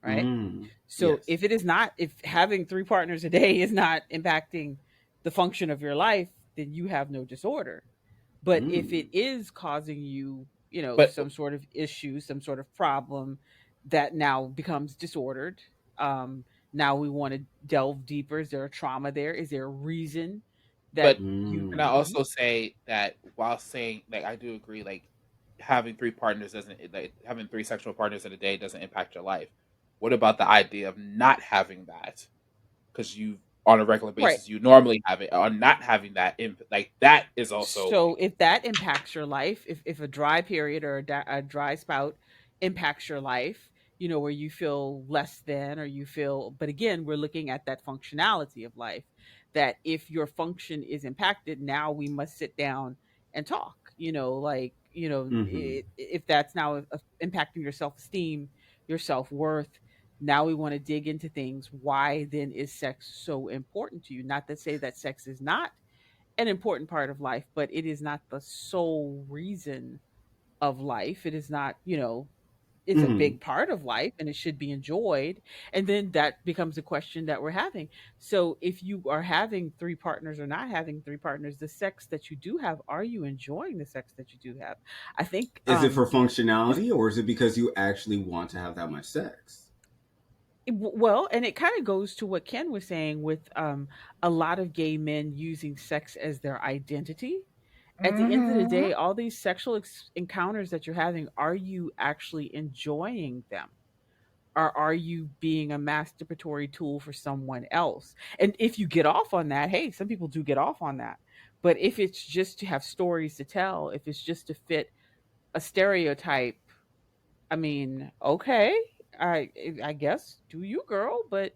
right?
Mm.
So
Yes.
if it is not, if having three partners a day is not impacting the function of your life, then you have no disorder. But if it
Mm.
is causing you,
But
some sort of issue, some sort of problem that now becomes disordered, um, now we want to delve deeper. Is there a trauma there? Is there a reason that
but
you?
can I
Mm.
Mhm.
also say that while saying like I do agree like having three partners doesn't like having three sexual partners in a day doesn't impact your life. What about the idea of not having that? Because you on a regular
Right.
basis you normally have it, or not having that like that is also
So
like
if that impacts your life, if a dry period or a dry spout impacts your life, where you feel less than or you feel, but again, we're looking at that functionality of life, that if your function is impacted, now we must sit down and talk, like,
Mm-hmm.
if that's now impacting your self-esteem, your self-worth. Now we want to dig into things. Why then is sex so important to you? Not to say that sex is not an important part of life, but it is not the sole reason of life. It is not, it's a
Mm-hmm.
big part of life and it should be enjoyed. And then that becomes a question that we're having. So if you are having three partners or not having three partners, the sex that you do have, are you enjoying the sex that you do have? I think
Is it for
it's
functionality or is it because you actually want to have that much sex?
well, and it kind of goes to what Ken was saying with a lot of gay men using sex as their identity. At the end of the
Mhm.
day, all these sexual encounters that you're having, are you actually enjoying them? Or are you being a masturbatory tool for someone else? And if you get off on that, hey, some people do get off on that. But if it's just to have stories to tell, if it's just to fit a stereotype, I mean, okay, I I guess do you, girl, but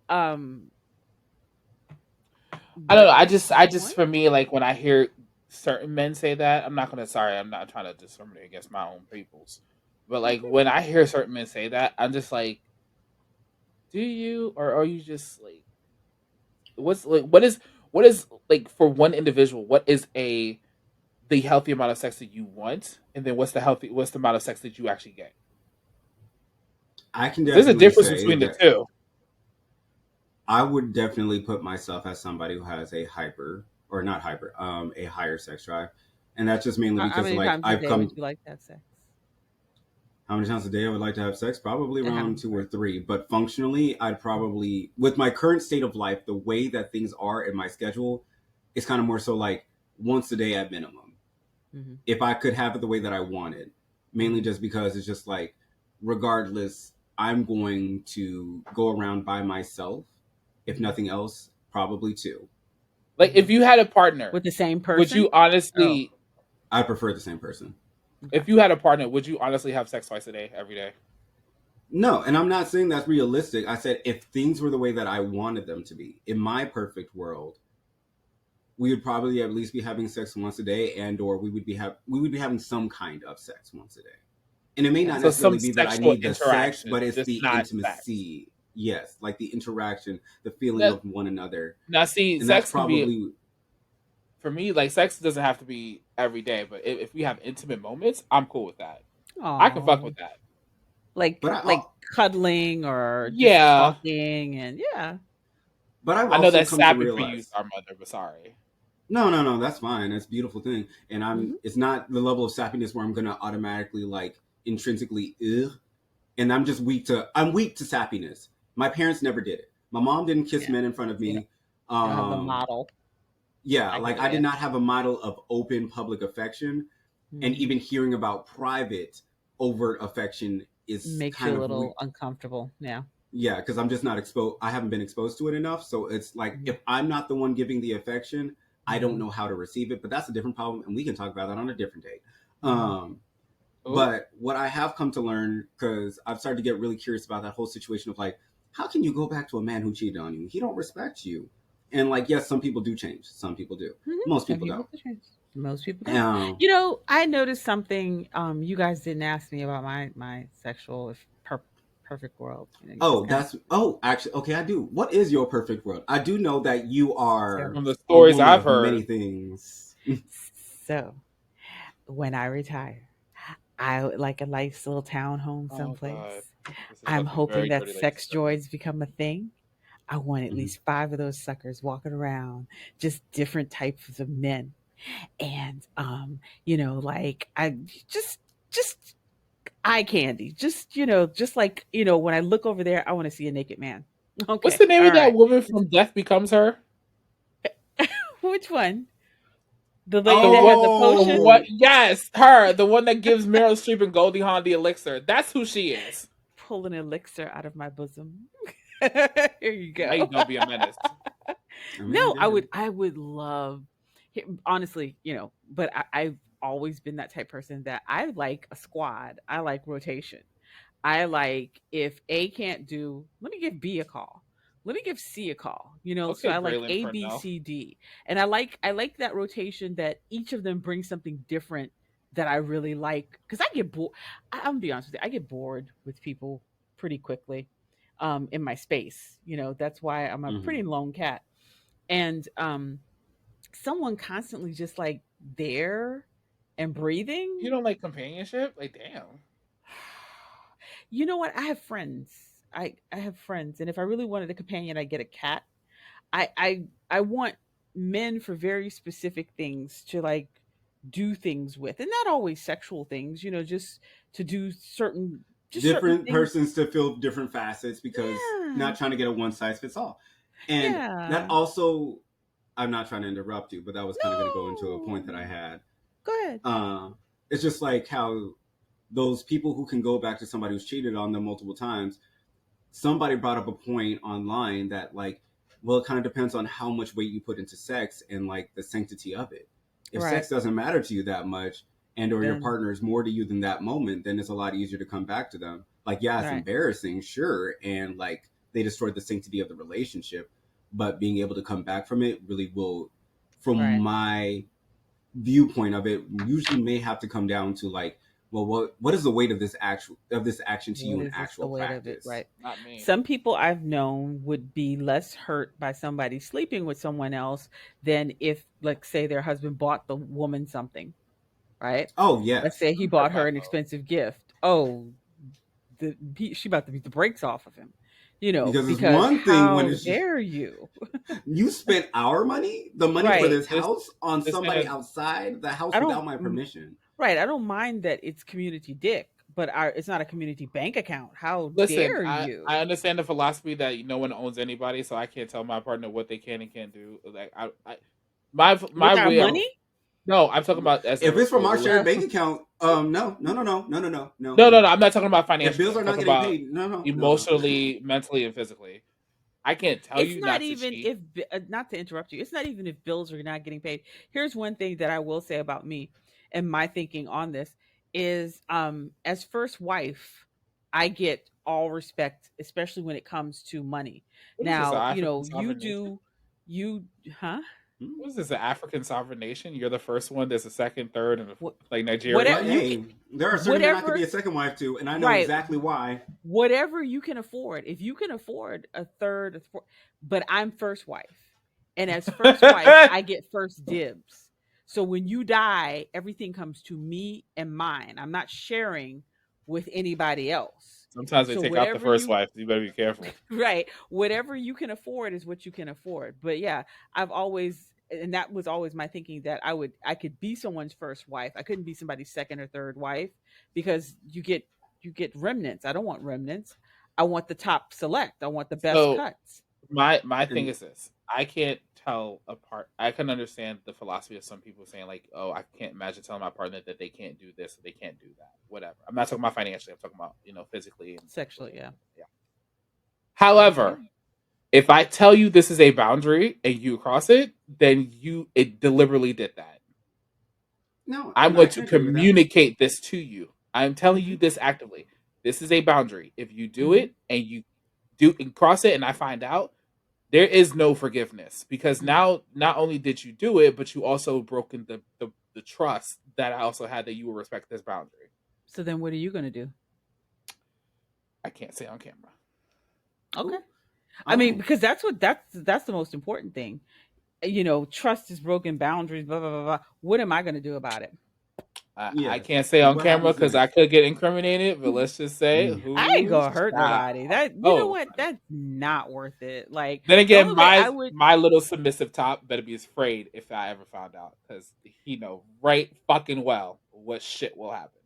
um
I don't know.
what's
I
the
just
point?
for me, like when I hear certain men say that, I'm not gonna. Sorry, I'm not trying to discriminate against my own peoples, but like when I hear certain men say that, I'm just like, do you, or are you just like, what's like, what is like for one individual, what is a the healthy amount of sex that you want, and then what's the amount of sex that you actually get?
I can
Because there's a
definitely
difference
say
between the
that
two.
I would definitely put myself as somebody who has a hyper or not hyper, a higher sex drive. And that's just mainly
How
because
many
like
times a
I've
day would
come
you like to have sex?
how many times a day I would like to have sex? Probably
And how
around
many
two or
partners?
three. But functionally, I'd probably, with my current state of life, the way that things are in my schedule, it's kind of more so like once a day at minimum.
Mm-hmm.
If I could have it the way that I wanted, mainly
Mm-hmm.
just because it's just like, regardless, I'm going to go around by myself. If
Mm-hmm.
nothing else, probably two.
Like
Mm-hmm.
if you had a partner,
With the same
would
person?
you
Oh,
honestly,
I prefer the same person.
okay.
if you had a partner, would you honestly have sex twice a day, every day?
No, and I'm not saying that's realistic. I said if things were the way that I wanted them to be, in my perfect world, we would probably at least be having sex once a day, and or we would be having some kind of sex once a day. And it may not
Okay.
So some
necessarily be that I
sexual
need the sex,
interaction,
but it's
just
the
not sex.
intimacy. Yes, like the interaction, the feeling
Now,
of one another,
now see,
and that's
sex can be
probably.
for me like sex doesn't have to be every day, but if we have intimate moments, I'm cool with that. I can fuck
Oh,
with that.
But
like cuddling or just
Yeah,
talking, and yeah.
I've
I know
also
that's
come to
sappy for you,
realize.
our mother, but sorry.
No, no, no, that's fine. That's a beautiful thing. And
Mm-hmm.
it's not the level of sappiness where I'm gonna automatically like intrinsically ugh. And I'm weak to sappiness. My parents never did it. My mom didn't kiss
Yeah.
men in front of
You know,
me.
you don't have the
Um,
model.
yeah,
I
like
get
I did
you.
not have a model of open public affection. And
Mm-hmm.
even hearing about private overt affection is
Makes you
kind
a
of
little uncomfortable. Yeah.
yeah, because I'm just not exposed. I haven't been exposed to it enough. So it's like
Mm-hmm.
if I'm not the one giving the affection, I don't
Mm-hmm.
know how to receive it. But that's a different problem, and we can talk about that on a different day.
Mm-hmm.
Um,
Ooh.
but what I have come to learn, because I've started to get really curious about that whole situation of like, how can you go back to a man who cheated on you? He don't respect you. And like, yes, some people do change. Some people do.
Mm-hmm.
Most
Some
people
people
don't.
do change. Most people don't.
Um,
I noticed something. You guys didn't ask me about my sexual perfect world. You just
oh,
kind of
that's actually okay. I do. What is your perfect world? I do know that you
so
are
From the
a
stories
woman
I've
of
heard,
many things.
So when I retire, I would like a nice little townhome
Oh God,
someplace.
this is
I'm
about to be
hoping
very
that
dirty lady
sex
stuff.
droids become a thing. I want at
Mhm.
least five of those suckers walking around, just different types of men. And like I just eye candy. Just, just like, when I look over there, I want to see a naked man.
What's
Okay.
the name
All
of that
right.
woman from Death Becomes Her?
Which one? The lady
The
that
one,
had the
the
potion?
what?
Oh,
Yes, her, the one that gives Meryl Streep and Goldie Hawn the elixir. That's who she is.
Pull an elixir out of my bosom. Here you
Now
go.
you don't be a menace.
I mean, I
No,
get
I
it.
would I would love honestly, but I've always been that type person that I like a squad. I like rotation. I like if A can't do, let me give B a call. Let me give C a call. So
Okay,
I like
Braylon
A, B,
Purnell.
C, D. And I like that rotation that each of them brings something different that I really like. Because I get bored. I'm gonna be honest with you, I get bored with people pretty quickly in my space. That's why I'm a
Hmm.
pretty lone cat. And someone constantly just like there and breathing.
You don't like companionship? Like, damn.
You know what? I have friends. I have friends, and if I really wanted a companion, I get a cat. I want men for very specific things to like do things with, and not always sexual things. Just to do certain
Different
things.
persons to fill different facets because
Yeah,
not trying to get a one size fits all. And that
yeah.
also, I'm not trying to interrupt you, but that was kind of going to go into a point that I
No,
had.
go ahead.
Uh, it's just like how those people who can go back to somebody who's cheated on them multiple times, somebody brought up a point online that like, well, it kind of depends on how much weight you put into sex and like the sanctity of it. If
Right.
sex doesn't matter to you that much, and or your
Then
partner is more to you than that moment, then it's a lot easier to come back to them. Like, yeah, it's
right.
embarrassing, sure, and like they destroyed the sanctity of the relationship, but being able to come back from it really will, from
Right.
my viewpoint of it, usually may have to come down to like, well, what is the weight of this action to you
What
in
is this the
actual
weight of it?
practice?
Right.
Not me.
Some people I've known would be less hurt by somebody sleeping with someone else than if, like, say, their husband bought the woman something, right?
Oh
Let's
yes,
say he
I've heard
bought her
that
an
though.
expensive gift. Oh, she about to beat the brakes off of him,
because it's
because
one thing when
how
it's just,
dare you?
you spent our money, the money for
Right.
this
This
house, on
this
somebody
man.
outside the house
I don't.
without my permission.
Right. I don't mind that it's community dick, but it's not a community bank account. How
Listen,
dare
I
you?
understand the philosophy that no one owns anybody, so I can't tell my partner what they can and can't do. Like my
With our
way of
money?
No,
no, I'm talking about as
if
a,
it's from our shared
Uh,
bank account, no, no, no, no, no, no, no, no,
no,
no.
I'm not talking about
If
financially.
bills
I'm
are not
talking
getting
about
paid, no, no, no, no.
emotionally, mentally, and physically. I can't tell
it's
you
not
not to
even
cheat.
if not to interrupt you. It's not even if bills are not getting paid. Here's one thing that I will say about me and my thinking on this is as first wife, I get all respect, especially when it comes to money.
What is this, an
Now,
African
you
sovereign nation?
do you huh?
Hmm?
What is this, an African sovereign nation? You're the first one. There's a second, third, and
What
like
whatever
But
Nigeria.
you can
hey, there are certain men I could be
whatever
a second wife to, and I know
right
exactly why.
whatever you can afford. If you can afford a third, but I'm first wife, and as first wife, I get first dibs. So when you die, everything comes to me and mine. I'm not sharing with anybody else.
Sometimes they
So
take out the
whatever
first
you
wife. So you better be careful.
right, whatever you can afford is what you can afford. But yeah, I've always and that was always my thinking that I could be someone's first wife. I couldn't be somebody's second or third wife because you get remnants. I don't want remnants. I want the top select. I want the best
So
cuts.
my thing
And
is this: I can't tell apart. I can understand the philosophy of some people saying like, "Oh, I can't imagine telling my partner that they can't do this, or they can't do that, whatever." I'm not talking about financially. I'm talking about physically and
Sexually,
mentally.
yeah.
Yeah.
Okay.
However, if I tell you this is a boundary and you cross it, then it deliberately did that.
no,
I'm
and
going
I
to
can agree with that.
communicate this to you. I'm telling you
Mhm.
this actively. This is a boundary. If you do
Mhm.
it and you do and cross it and I find out, there is no forgiveness because
Mhm.
now not only did you do it, but you also broken the trust that I also had that you will respect this boundary.
So then what are you going to do?
I can't say on camera.
Okay.
Cool.
I mean,
Um,
because that's the most important thing. trust is broken, boundaries, blah blah blah blah. What am I going to do about it?
I
Yes.
can't say on
What
camera
happens
because I
next?
could get incriminated, but let's just say
Mm.
I ain't
who's
gonna hurt
shot.
nobody. That, you know
Oh,
what? That's not worth it. Like,
then
the
again,
only way I
my
would.
my little submissive top better be afraid if I ever found out because he know right fucking well what shit will happen.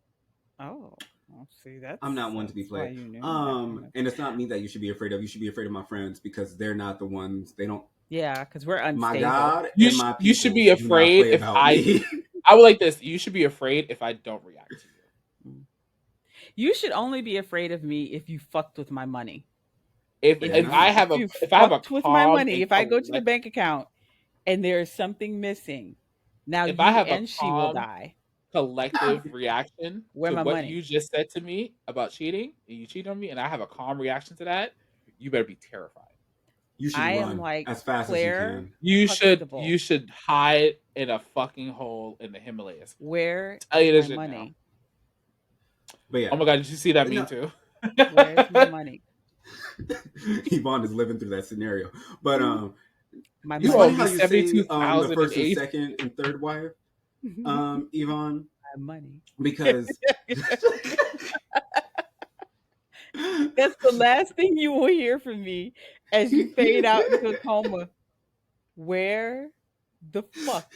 Oh, well, see,
I'm not one to be
that's why
played.
you knew that kind of.
And it's not me that you should be afraid of. You should be afraid of my friends because they're not the ones. They don't.
Yeah, because we're
My
unstable.
God and my
You should be
peoples do not
afraid
play
if
about
I
me.
I would like this. You should be afraid if I don't react to you.
Mm. You should only be afraid of me if you fucked with my money.
Fair enough.
If you
If I have a
fucked with my
calm
money,
and
if I go to the
collect
bank account and there is something missing, now
if I
you
have a
and she will
calm
die.
collective reaction
Where
to
my
what
money?
you just said to me about cheating, and you cheat on me, and I have a calm reaction to that, you better be terrified.
You should
I am
run
like
as fast as you
Claire
can.
You
Huxtable.
should hide in a fucking hole in the Himalayas.
Where
Tell
is
you
my
this shit now.
money?
But yeah,
Oh my god, did you see that meme
no,
too?
Where's my money?
Yvonne is living through that scenario. But
My
it's
You owe
funny
money.
how
me
you say the first and
72,008.
second and third wife, Yvonne,
My money.
because
That's the last thing you will hear from me as you fade out into a coma. Where the fuck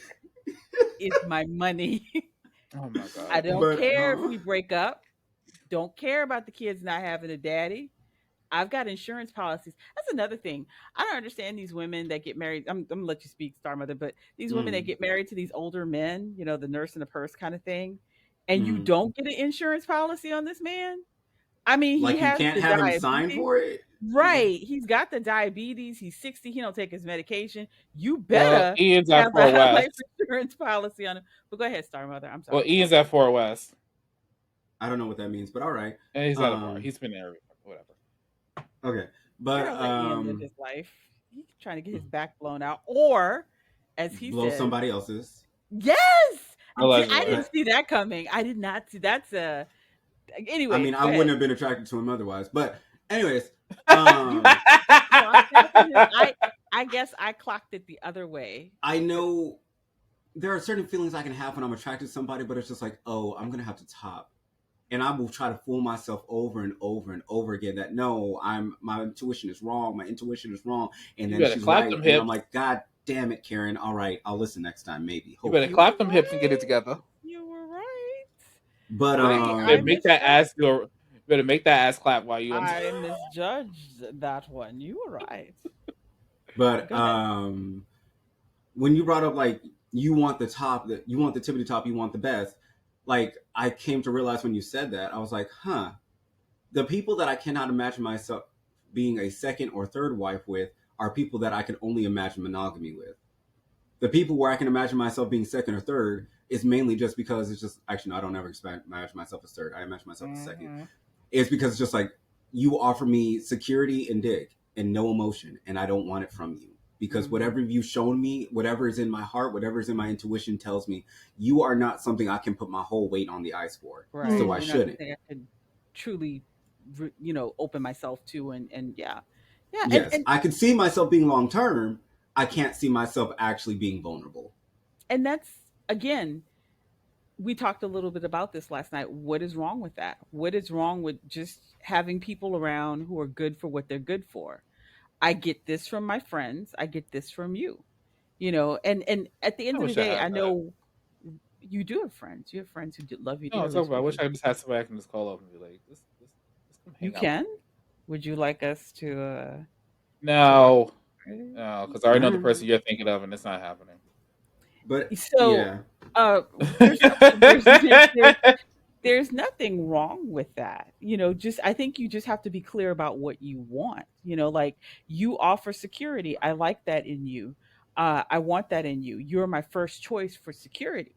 is my money?
Oh my
I
god.
don't
but
care if we break up. Don't care about the kids not having a daddy. I've got insurance policies. That's another thing. I don't understand these women that get married. I'm gonna let you speak, Star Mother, but these women that
mm,
get married to these older men, the nurse in a purse kind of thing, and you
mm,
don't get an insurance policy on this man. I mean, he
like you
has
can't
the
have him sign
diabetes.
for it.
Right. He's got the diabetes. He's 60. He don't take his medication. You
Well,
better
Ian's at
have a
Four
life
West.
insurance policy on him. But go ahead, Star Mother. I'm
Well,
sorry.
Ian's at Four West,
I don't know what that means, but all right.
and he's at a bar.
Um,
He's been there, whatever.
okay,
We're
but
gonna let Ian live his life. He's trying to get his back blown out. Or, as he
blow
says,
somebody else's.
yes! I
Allegedly.
didn't
But
see that coming. I did not see that's a
I
anyway,
mean, I
go
wouldn't
ahead.
have been attracted to him otherwise. But anyways,
You
um,
clocked that from his I guess I clocked it the other way.
I know there are certain feelings I can have when I'm attracted to somebody, but it's just like, oh, I'm gonna have to top. And I will try to fool myself over and over and over again that no, my intuition is wrong, my intuition is wrong, and
You
then
better
she's
clap
right,
them
and then I'm
hips.
like, God damn it, Karen. All right, I'll listen next time, maybe,
You better
You
hopefully.
were
clap them hips and get it
right.
together.
You were right.
But
I
Better make that
misjudged.
ass go. Better make that ass clap while you.
I misjudged that one. You were right.
but
Go ahead.
when you brought up like you want the top, that you want the tippity top, you want the best. Like I came to realize when you said that, I was like, huh. The people that I cannot imagine myself being a second or third wife with are people that I can only imagine monogamy with. The people where I can imagine myself being second or third is mainly just because it's just actually no, I don't ever expect imagine myself as third. I imagine myself as second.
Mhm.
It's because it's just like you offer me security and dick and no emotion, and I don't want it from you. Because
Mhm.
whatever you've shown me, whatever is in my heart, whatever is in my intuition tells me you are not something I can put my whole weight on the ice for. So
Right.
I
You're not
shouldn't.
something I could truly, open myself to, and yeah, yeah, and
Yes,
and
I could see myself being long term. I can't see myself actually being vulnerable.
and that's again. We talked a little bit about this last night. What is wrong with that? What is wrong with just having people around who are good for what they're good for? I get this from my friends. I get this from you. And at the
I
end of the
wish I
day,
had
I
that.
know you do have friends. You have friends who love you
No, I'm
dearly,
talking about. I wish
sweetie.
I just had somebody I can just call up and be like, "Let's come
You
hang out with
can.
me."
Would you like us to watch?
No, no, because I already know the
Mm,
person you're thinking of, and it's not happening.
but
So,
yeah,
uh, there's nothing. There's nothing wrong with that. Just I think you just have to be clear about what you want. Like, you offer security. I like that in you. I want that in you. You're my first choice for security.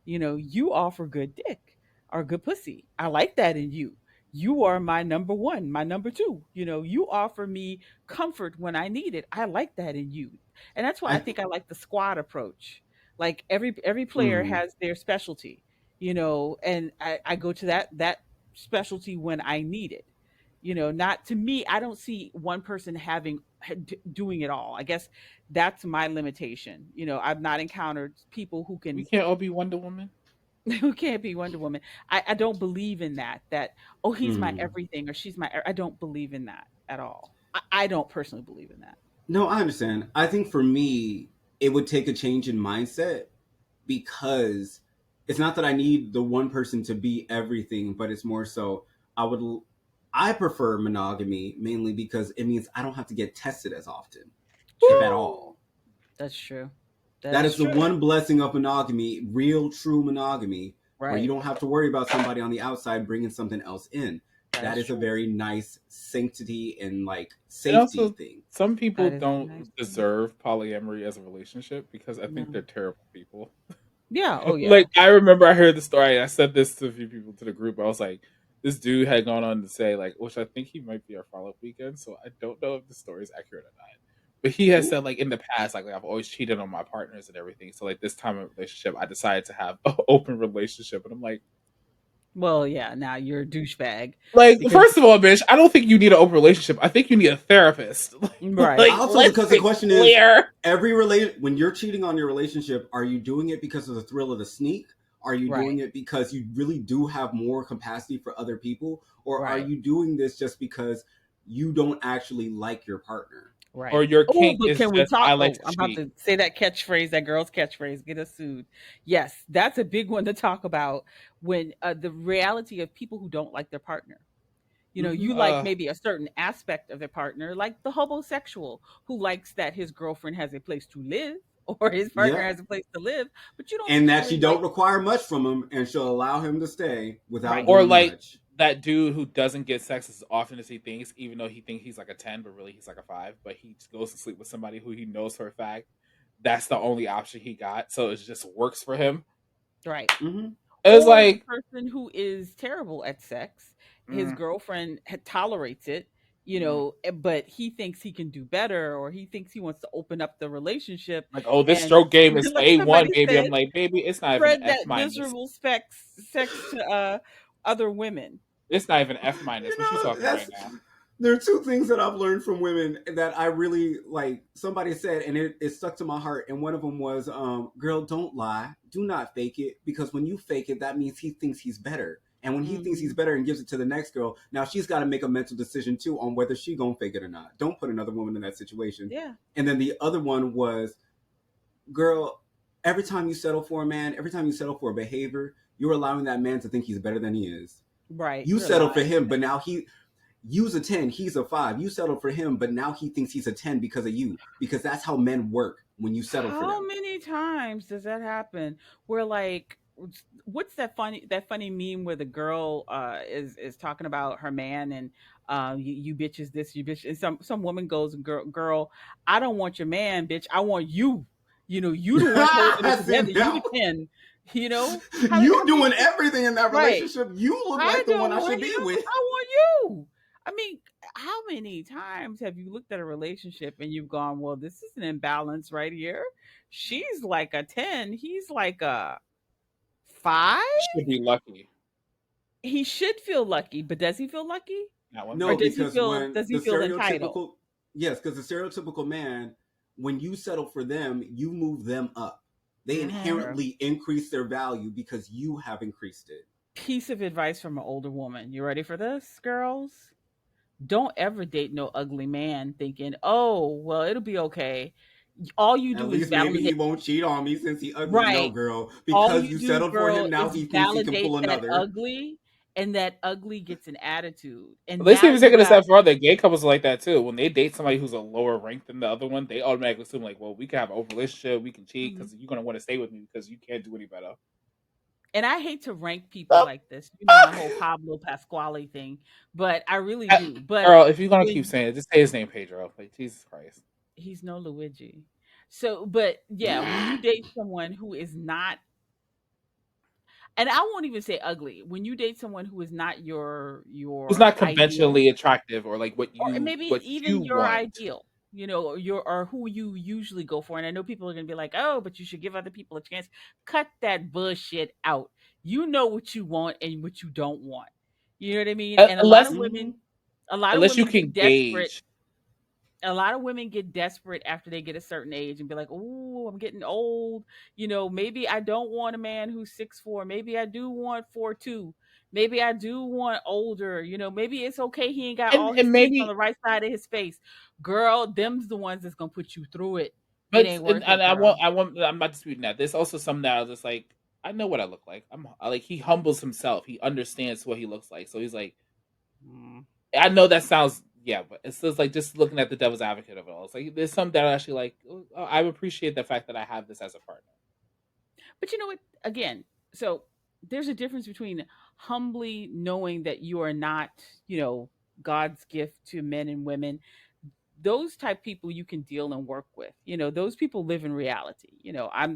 You offer good dick or good pussy. I like that in you. You are my number one, my number two. You offer me comfort when I need it. I like that in you. And that's why I
I
think I like the squad approach. Like, every player
mm,
has their specialty, and I go to that specialty when I need it. Not to me, I don't see one person having doing it all. I guess that's my limitation. I've not encountered people who
We
can
can't all be Wonder Woman.
who can't be Wonder Woman. I don't believe in that. That, oh, he's my
Mm.
everything or she's my. I don't believe in that at all. I don't personally believe in that.
No, I understand. I think for me, it would take a change in mindset because it's not that I need the one person to be everything, but it's more so I would I prefer monogamy mainly because it means I don't have to get tested as often, if at
True.
all.
That's true. That
That
is
is the
true.
one blessing of monogamy, real true monogamy, where you
Right.
don't have to worry about somebody on the outside bringing something else in.
That
That
is
is a
true.
very nice sanctity and like
And
safety
also,
thing.
some people
That is a
don't
nice thing.
deserve polyamory as a relationship because I think they're
No.
terrible people.
Yeah. Oh yeah.
Like I remember I heard the story. I said this to a few people to the group. I was like, this dude had gone on to say like, which I think he might be our follow up weekend. So I don't know if the story is accurate or not. But he has
Ooh.
said like in the past, like I've always cheated on my partners and everything. So like this time in a relationship, I decided to have an open relationship, and I'm
Well, yeah. Now you're a douchebag
like,
because
first of all, bitch, I don't think you need an open relationship. I think you need a therapist.
right,
Like
Also,
let's
because the
be
question is,
clear.
when you're cheating on your relationship, are you doing it because of the thrill of the sneak? Are you
right,
doing it because you really do have more capacity for other people? Or are
right,
you doing this just because you don't actually like your partner?
Or
right.
your
Oh,
kink
but
is
can we
just
talk?
I like
Oh,
to
I'm about
cheat.
to say that catchphrase, that girl's catchphrase, get us sued. Yes, that's a big one to talk about when the reality of people who don't like their partner.
Mm-hmm.
You like maybe a certain aspect of their partner, like the homosexual who likes that his girlfriend has a place to live or his partner
Yep.
has a place to live, but you don't
And that she
necessarily like.
don't require much from him and she'll allow him to stay without
Right.
Or
doing
like
much.
that dude who doesn't get sex as often as he thinks, even though he thinks he's like a 10, but really he's like a 5. But he just goes to sleep with somebody who he knows for a fact that's the only option he got, so it just works for him.
Right.
Mm-hmm.
It's
Or the
like,
person who is terrible at sex, his
mm,
girlfriend tolerates it,
mm.
but he thinks he can do better, or he thinks he wants to open up the relationship
Like, oh, this
and
stroke game is
like
A1,
somebody
baby.
said,
I'm like, baby, it's not even an
spread
F
that
minus.
miserable sex to other women.
It's not even F minus.
You
What you
know,
talking right
that's
now?
there are two things that I've learned from women that I really like. Somebody said, and it stuck to my heart. And one of them was, "Girl, don't lie. Do not fake it, because when you fake it, that means he thinks he's better. And when he thinks he's
Hmm.
better and gives it to the next girl, now she's got to make a mental decision too on whether she gonna fake it or not. Don't put another woman in that situation."
Yeah.
And then the other one was, "Girl, every time you settle for a man, every time you settle for a behavior, you're allowing that man to think he's better than he is.
Right.
You
You're
settle for
lying to
him, but
them.
now you's a 10, he's a 5. You settle for him, but now he thinks he's a 10 because of you. Because that's how men work when you settle for
How
them."
many times does that happen? Where like, what's that funny meme where the girl is talking about her man and you bitches this, you bitch, and some woman goes, girl, I don't want your man, bitch, I want you. You the one holding it
I see
together. You the
now.
10. How
You
many
doing
times?
everything in that
Right.
relationship. You look
I
like the one
don't
I
want
should be
him.
with.
I want you. I mean, how many times have you looked at a relationship and you've gone, well, this is an imbalance right here? She's like a 10. He's like a 5.
Should be lucky.
He should feel lucky, but does he feel lucky?
Not one
Or
No,
bit.
because when
does he
the
feel entitled?
stereotypical, yes, because the stereotypical man, when you settle for them, you move them up. They
Mm-hmm.
True.
inherently increase their value because you have increased it.
Piece of advice from an older woman. You ready for this, girls? Don't ever date no ugly man thinking, oh, well, it'll be okay. All you
At
do is
least maybe he
validate.
won't cheat on me since he ugly. No,
Right.
girl.
All
Because
you
you
do,
settled for
girl,
him, now
is
he thinks he can
validate
pull
that
another.
ugly, and that ugly gets an attitude. And
Let's
now
even
you
take it a
got
step further. Gay couples are like that too. When they date somebody who's a lower rank than the other one, they automatically assume like, well, we can have an open relationship, we can cheat
Mhm.
because you're gonna want to stay with me because you can't do any better.
And I hate to rank people
The
like this. My
fuck?
whole Pablo Pasquale thing, but I really do. But
Girl, if you're gonna keep
when
saying it, just say his name, Pedro. Like Jesus Christ.
he's no Luigi. So, but yeah, when you date someone who is not, and I won't even say ugly, when you date someone who is not
Who's
your
not
ideal,
conventionally attractive or like
or maybe
what you
even your
want.
ideal, or who you usually go for. And I know people are going to be like, oh, but you should give other people a chance. Cut that bullshit out. You know what you want and what you don't want. You know what I mean? And
Unless
Mhm.
a lot of
unless you
women
can
get desperate.
gauge.
A lot of women get desperate after they get a certain age and be like, "Oh, I'm getting old. Maybe I don't want a man who's 6'4". Maybe I do want 4'2". Maybe I do want older. Maybe it's okay he ain't got
and
all his
and
teeth on
maybe,
the right side of his face. Girl, them's the ones that's gonna put you through it. It
but
ain't worth
and
it,
I
girl.
want I want I'm not disputing that. There's also some that are just like, I know what I look like. Like, he humbles himself. He understands what he looks like. So he's like,
Mm.
I know that sounds, yeah, but it's just like, just looking at the devil's advocate of it all. It's like there's some that are actually like, "Oh, I appreciate the fact that I have this as a partner."
But you know what? Again, so there's a difference between humbly knowing that you are not, you know, God's gift to men and women. Those type people you can deal and work with. Those people live in reality.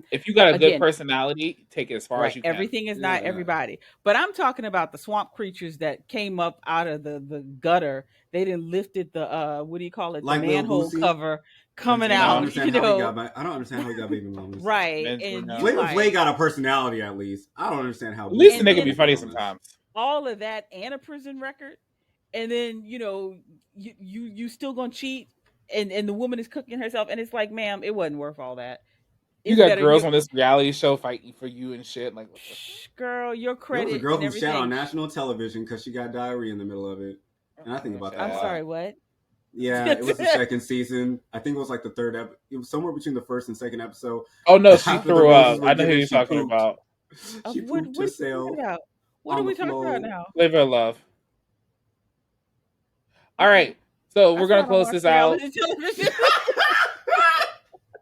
If you got a good
Again,
personality, take it as far as
right.
you can.
Everything is not
Yeah,
everybody. But I'm talking about the swamp creatures that came up out of the gutter. They didn't lifted the what do you call it? The
like Lil
manhole
Boosie.
cover coming
Lindsay
I don't
out,
Lounge,
understand how he got. I don't understand how he got baby mamas.
right.
Men's
And you
Renown.
Flavor Flav
like
got a personality at least. I don't understand how
At least
Boosie
the
and
nigga
got
be
then
baby
funny
mamas.
sometimes.
all of that and a prison record, and then you still gonna cheat, and the woman is cooking herself, and it's like, ma'am, it wasn't worth all that.
You
It's
got
better
girls
you
on this reality show fighting for you and shit. Like, what the fuck?
girl, your
There was a
credit
girl
and
who shat on
everything.
national television because she got diarrhea in the middle of it, and I think
Oh,
about that a
I'm
child.
lot.
sorry, what?
Yeah, it was the second season. I think it was like the third. It was somewhere between the first and second episode.
Oh no, she
of
After the
threw
roses
up.
were
I know who
given,
you're
she
talking
pooped.
about.
of
She pooped
what are you talking
herself
about? What are
on the
we talking about
floor.
now?
Flavor of Love. All
Okay,
right, so
I
we're
still
gonna
don't
close
watch
this out.
reality television.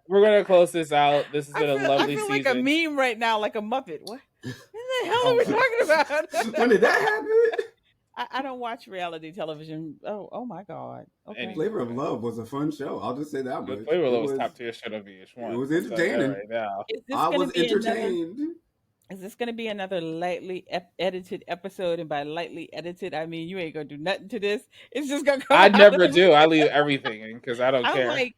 We're gonna close this out. This has
I
been a
feel I
lovely
feel like a
season.
meme right now, like a Muppet. What in the hell
Oh
are we
my
talking
When did
about?
that happen?
I don't watch reality television. Oh my god. Okay.
Flavor of
anymore.
Love was a fun show. I'll just say that
The
much.
Flavor of
It
Love was
was
top tier shit on
it
VH1.
was
Let's tell you that
entertaining.
right now.
Is this
I
going to
was
be another
entertained.
Is this going to be another lightly edited episode? And by lightly edited, I mean you ain't going to do nothing to this. It's just going to come
I
out
never
of
do. I leave everything in because I don't
I'm
care.
like,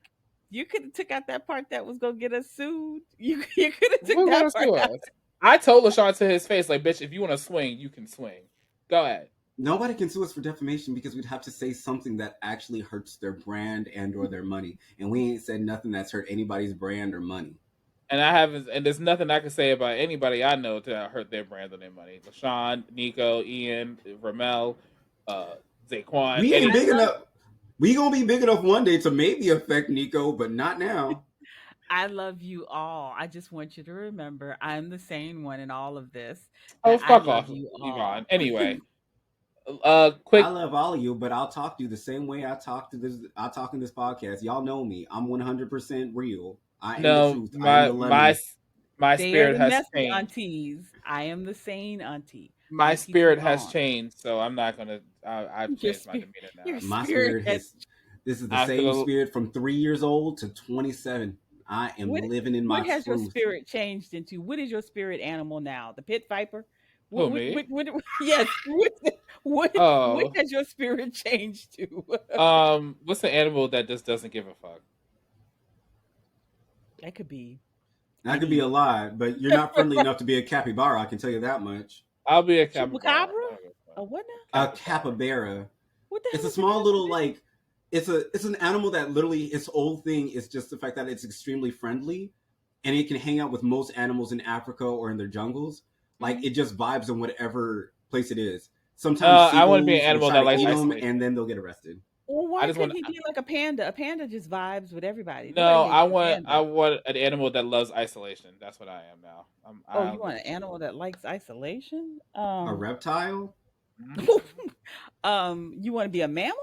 you could have took out that part that was going to get us sued. You could have took
Who's
that
gonna
part
sue
out.
us? I told LaShawn to his face, like, bitch, if you want to swing, you can swing. Go ahead.
Nobody can sue us for defamation because we'd have to say something that actually hurts their brand and or their money. And we ain't said nothing that's hurt anybody's brand or money.
And I haven't, and there's nothing I can say about anybody I know to hurt their brand or their money. LaShawn, Nico, Ian, Ramel, uh, Zaquan,
We ain't
I
big
any.
love
enough. We gonna be big enough one day to maybe affect Nico, but not now.
I love you all. I just want you to remember I'm the sane one in all of this.
Oh,
That I
fuck
love
off,
you
Yvonne.
all.
Anyway,
I
quick.
love all of you, but I'll talk to you the same way I talk to this. I talk in this podcast. Y'all know me. I'm 100% real. I am the
No,
truth. I am
my
the
my
lemon.
my
They are
spirit
the
has
messy
changed.
aunties. I am the sane auntie.
My
Auntie
spirit has
Yvonne.
changed, so I'm not gonna. I've
Your
changed my
spirit,
demeanor
your
now.
My
spirit
spirit
has.
has. This is the
I'm
same
gonna.
spirit from 3 years old to 27. I am
What
living in
what
my
has your
truth.
spirit changed into? What is your spirit animal now? The pit viper?
Who, me?
Yes. What
Oh,
has your spirit changed to?
what's the animal that just doesn't give a fuck?
That could be
That could be a
any
lie, but you're not friendly enough to be a capybara. I can tell you that much.
I'll be a capybara.
chupacabra.
I don't give a fuck.
Or what now?
A
Capybara.
capybara.
What the
It's
hell
a
is a
small little
capybara?
like. It's an animal that literally its whole thing is just the fact that it's extremely friendly, and it can hang out with most animals in Africa or in their jungles. Like
Mhm.
it just vibes in whatever place it is. Sometimes
I want to be an
seagulls will
animal
try
that
to
likes
eat
Well,
them,
isolation.
and then they'll get arrested.
well,
I
why
just want.
couldn't he be like a panda? A panda just vibes with everybody. Nobody
No,
hates a
I
panda.
want an animal that loves isolation. That's what I am now.
Oh, you
I'm
want an animal that likes isolation?
A reptile,
You want to be a mammal?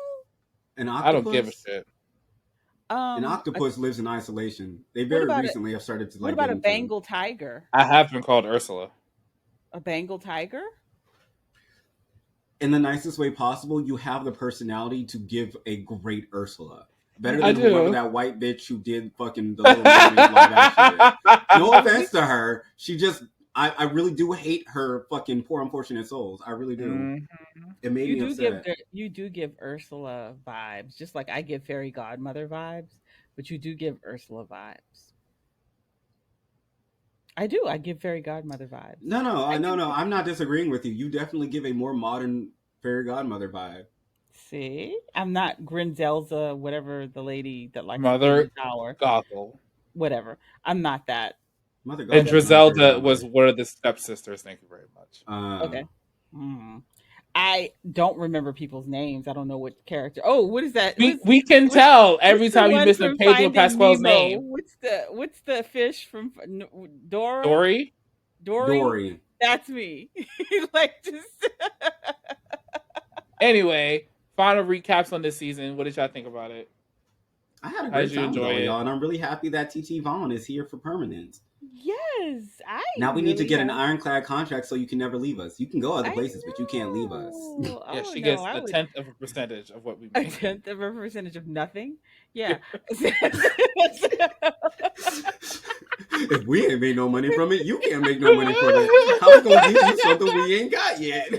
an
I don't give a
octopus.
shit.
An
A,
octopus lives in isolation. They
what
very
about a
recently have started to
what
like
about
get
a
into
Bengal tiger?
I have been called Ursula.
A Bengal tiger?
in the nicest way possible. You have the personality to give a great Ursula. Better
I
than whoever
do.
that white bitch who did fucking the Little Mermaid live action shit. No
Well, we
offense to her. She just I really do hate her fucking poor unfortunate souls. I really do.
Mhm.
It made me upset.
you do give Ursula vibes, just like I give fairy godmother vibes, but you do give Ursula vibes. I do. I give fairy godmother vibes. I give
No. I'm not disagreeing with you. You definitely give a more modern fairy godmother vibe.
See, I'm not Grinzelza, whatever the lady that likes to clean
Mother
the tower,
Gothel.
whatever. I'm not that.
Mother
And
Gothel
But
is not a favorite
Drizelda was
member.
one of the stepsisters. Thank you very much.
Uh,
okay. Hmm. I don't remember people's names. I don't know what character. Oh, what is that?
We can
What's
tell every
what's the
time you
one
mention
from
Pedro
Finding
Pascal's
Nemo?
name.
What's the fish from Dora?
Dory.
Dory?
Dory.
That's me. Like just
Anyway, final recaps on this season. What did y'all think about it?
I had a
How did
great
you
time with
enjoy
all
it?
y'all, and I'm really happy that TT Vaughn is here for permanent.
yes, I
Now we need to
really
get an
am.
ironclad contract so you can never leave us. You can go other
I
places, but you can't leave us.
know.
Yeah,
Oh
she
no,
gets
I
a
would
10th of a percentage of what we
a
make.
tenth of a percentage of nothing. Yeah.
If we ain't made no money from it, you can't make no money from it. How we gonna give you something we ain't got yet?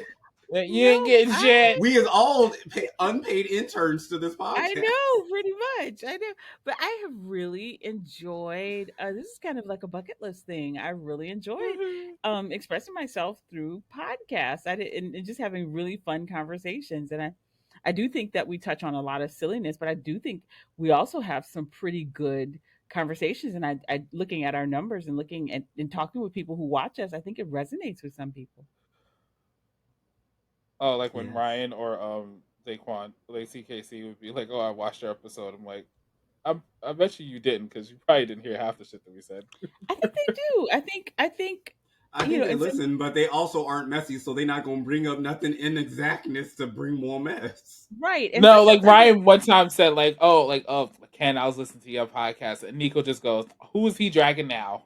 You ain't
No,
getting shit.
We is all unpaid interns to this
I
podcast.
know, pretty much. I know. But I have really enjoyed this is kind of like a bucket list thing. I really enjoyed expressing myself through podcasts. I did and just having really fun conversations. And I do think that we touch on a lot of silliness, but I do think we also have some pretty good conversations. And I looking at our numbers and looking at and talking with people who watch us, I think it resonates with some people.
Oh, like when
Yes.
Ryan or Daquan, like CKC would be like, "Oh, I watched your episode." I'm like, I bet you didn't because you probably didn't hear half the shit that we said.
I think they do. I think
I
you
think
know,
they
and some
listen, but they also aren't messy, so they're not gonna bring up nothing inexactness to bring more mess.
right, and
No, like
sometimes I think
Ryan one time said, like, Ken, I was listening to your podcast, and Nico just goes, "Who is he dragging now?"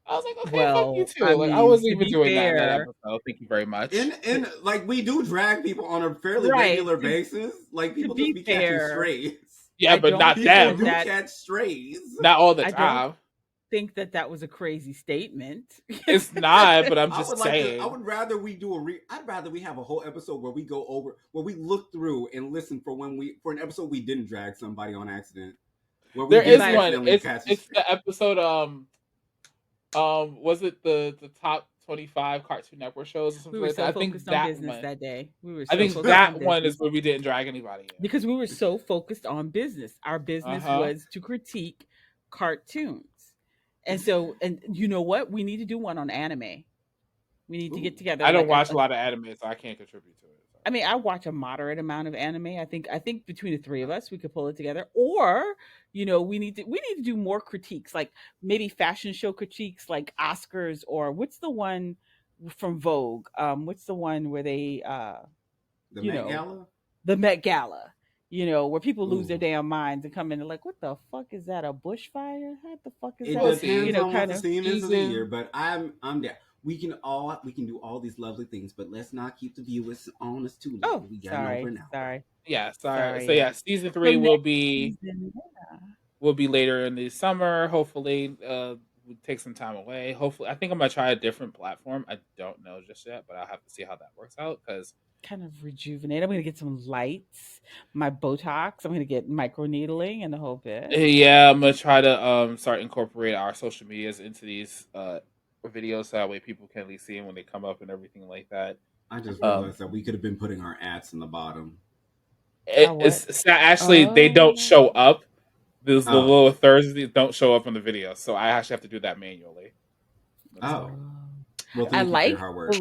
I was like, "Okay, fuck you
well, I
too." Like, I
mean,
wasn't
to
even
be
doing that in that
fair,
episode. Thank you very much.
And like we do drag people on a fairly
right,
regular basis. Like
to
people just
be
be catching
fair,
strays.
Yeah,
I
but
don't
not
think
People
that
them.
do
that
catch strays.
Not all the
I don't
time.
think that that was a crazy statement.
It's not, but I'm just
I
saying.
would rather we do I'd rather we have a whole episode where we go over where we look through and listen for for an episode we didn't drag somebody on accident. Where we
There
didn't
is
Like,
one.
accidentally
It's
catch a
it's
stray.
the episode. Was it the top 25 Cartoon Network shows or
we
something
were
like
so
that? I think
focused on
that
business
one.
that day. We were
I
so
think
focused on
that one is
business
where we didn't drag anybody in.
because we were so focused on business. Our
Uh
business
huh.
was to critique cartoons. And so, and you know what? We need to do one on anime. We need to
Ooh.
get together
I don't
like
watch a lot of anime, so I can't contribute to it. So.
I mean, I watch a moderate amount of anime. I think between the three of us we could pull it together. Or, we need to do more critiques, like maybe fashion show critiques like Oscars or what's the one from Vogue? What's the one where they
The
you
Met
know,
Gala?
the Met Gala, where people lose their
Ooh.
damn minds and come in and like, what the fuck is that? A bushfire? What the fuck is
It
We'll
that?
see.
depends on what
Kind
the
of.
theme is of the year,
Season.
but I'm down. We can do all these lovely things, but let's not keep the viewers on us too
Oh,
long. We got an over
sorry,
an hour.
sorry,
Yeah, sorry. So
sorry.
yeah, season
So
three will
next
be
season, yeah.
later in the summer. Hopefully, we'll take some time away. Hopefully, I think I'm gonna try a different platform. I don't know just yet, but I'll have to see how that works out. Because
Kind of rejuvenate. I'm gonna get some lights, my Botox. I'm gonna get micro needling and the whole bit.
yeah, I'm gonna try to start incorporate our social medias into these videos so that way people can at least see them when they come up and everything like that.
I just
Um,
realized that we could have been putting our ads in the bottom.
What?
actually they don't show
Oh,
up. Those the
Oh,
little Thursdays don't show up on the video, so I actually have to do that manually. That's all.
oh.
oh.
Well,
I
thank you for your
like
hard
the
work.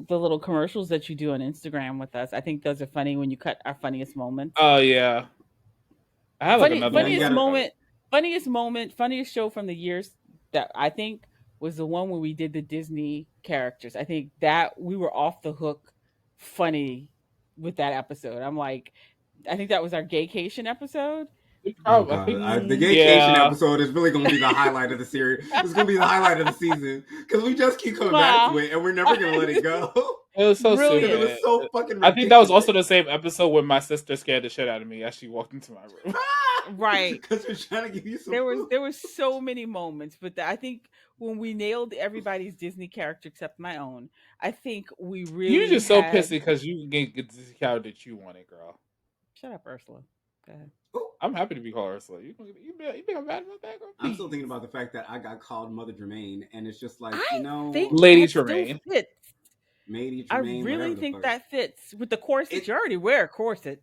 little commercials that you do on Instagram with us. I think those are funny when you cut our funniest moments.
Oh yeah, I have like
Funny
another
Yeah,
one
you
funniest
gotta.
somewhere.
moment, funniest show from the years that I think was the one where we did the Disney characters. I think that we were off the hook funny with that episode. I'm like, I think that was our gaycation episode.
Oh
I
god,
think
the
Mm.
gaycation
yeah.
episode is really going to be the highlight of the series. It's going to be the highlight of the season because we just keep coming back to
Wow.
it and we're never going to let it go
It was so
because it
Brilliant.
was
stupid.
so fucking
I think that was
ridiculous.
also the same episode when my sister scared the shit out of me as she walked into my room.
Right.
Because we're trying to give you some
There was
food.
there was so many moments, but I think when we nailed everybody's Disney character except my own, I think we
You're
really
just so
had.
pissy because you can get the character that you wanted, girl.
Shut up, Ursula. Go ahead.
Ooh,
I'm happy to be called Ursula. You think I'm mad about that, girl?
I'm still
Please.
thinking about the fact that I got called Mother Germaine, and it's just like
I think
Lady
that still
Tremaine.
fits.
Matey
I
Tremaine,
really
whatever the
think
fuck.
that fits with the corset.
It
You already wear a corset.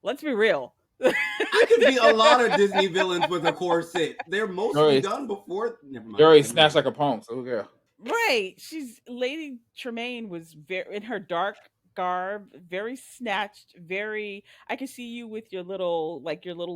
Let's be real.
I could be a lot of Disney villains with a corset. They're mostly
Joyce,
done before. Never
you
mind.
already
Never
snatched
mind.
like a poem, so who cares?
Right. She's Lady Tremaine was very in her dark garb, very snatched, very I can see you with your little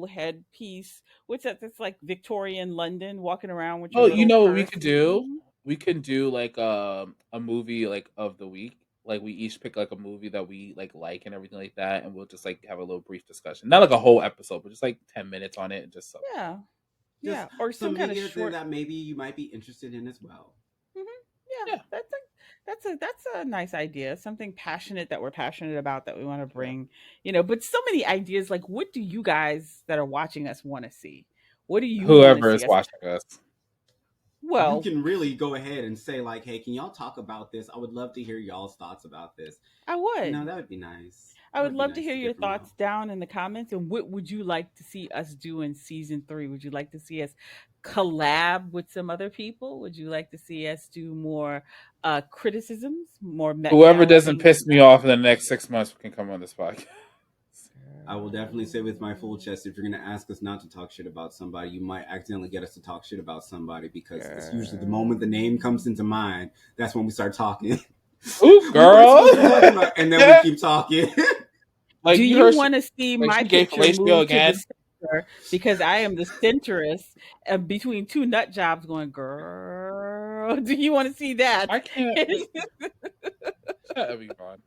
headpiece. What's that? That's like Victorian London walking around with your
Oh, you
little
know what we
purse.
could do?
Mhm.
We can do like a movie like of the week. Like we each pick like a movie that we like and everything like that, and we'll just like have a little brief discussion. Not like a whole episode, but just like 10 minutes on it, and just so.
Yeah.
Just
Yeah, or some
some
kind of
media
short.
that maybe you might be interested in as well.
Mhm. Yeah,
Yeah,
that's a nice idea. Something passionate that we're passionate about that we want to
yeah.
bring. But so many ideas. Like, what do you guys that are watching us want to see? What do you want to
Whoever
see
is
us?
watching us.
You
Well,
can really go ahead and say like, "Hey, can y'all talk about this? I would love to hear y'all's thoughts about this."
I would.
That would be nice.
I
That
would
would be
love to
nice
hear
to
your
get from
thoughts
y'all.
down in the comments. And what would you like to see us do in season 3? Would you like to see us collab with some other people? Would you like to see us do more criticisms, more Met
Whoever
Gala
doesn't
themed
piss me
stuff?
off in the next 6 months can come on this podcast.
I will definitely say with my full chest, if you're going to ask us not to talk shit about somebody, you might accidentally get us to talk shit about somebody because it's usually the moment the name comes into mind, that's when we start talking.
Ooh,
We weren't
girl.
supposed to be talking about, and then we keep talking.
Like
Do
you
you
heard,
want to see
like
my
she gave
picture
fellatio
move to the
again.
center because I am the centrist between two nut jobs going, girl? Do you want to see that?
I can't wait. Shut up, Yvonne.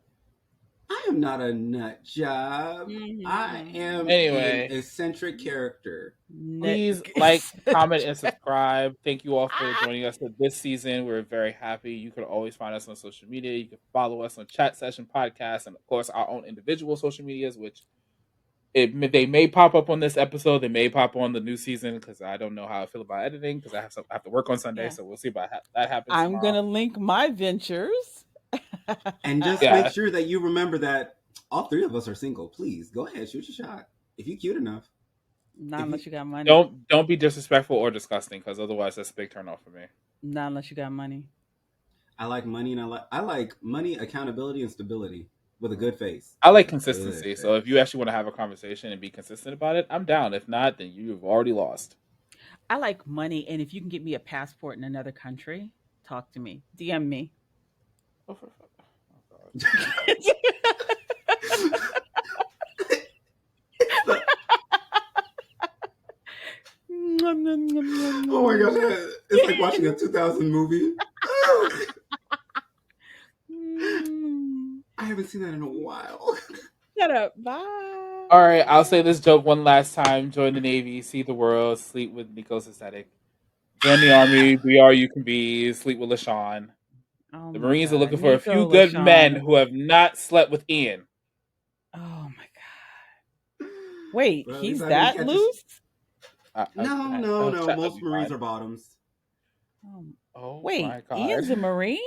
I am not a nut job. I
Mhm.
am an
Anyway,
eccentric character.
please like, comment, and subscribe. Thank you all for joining us for this season. We're very happy. You can always find us on social media. You can follow us on Chat Session Podcast and, of course, our own individual social medias, which they may pop up on this episode. They may pop on the new season because I don't know how I feel about editing because I have to work on Sunday.
Yeah.
So we'll see about that happens
I'm
tomorrow.
gonna link my ventures.
And just make
Yeah.
sure that you remember that all three of us are single. Please go ahead, shoot your shot. If you're cute enough.
Not
If you
unless you got money.
Don't be disrespectful or disgusting because otherwise that's a big turn off for me.
Not unless you got money.
I like money and I like money, accountability, and stability with a good face.
I
With
like
a good
consistency. So if you
face.
actually want to have a conversation and be consistent about it, I'm down. If not, then you've already lost.
I like money, and if you can get me a passport in another country, talk to me. DM me.
Oh, oh God.
It's the, oh my gosh, it's like watching a 2000 movie. I haven't seen that in a while.
Shut up. Bye.
All right, I'll say this joke one last time. Join the Navy, see the world, sleep with Nico's aesthetic. Join the Army, be all you can be, sleep with LaShawn.
Oh
The
my
Marines are
God.
looking for a few
Nico
good men
LaShawn.
who have not slept with Ian.
Oh my God. Wait,
But at least
he's
I didn't
that
catch it.
loose?
No, no, no.
Shut up,
Most
you
Marines
fine.
are bottoms.
Um,
Oh my
wait,
God.
Ian's a Marine?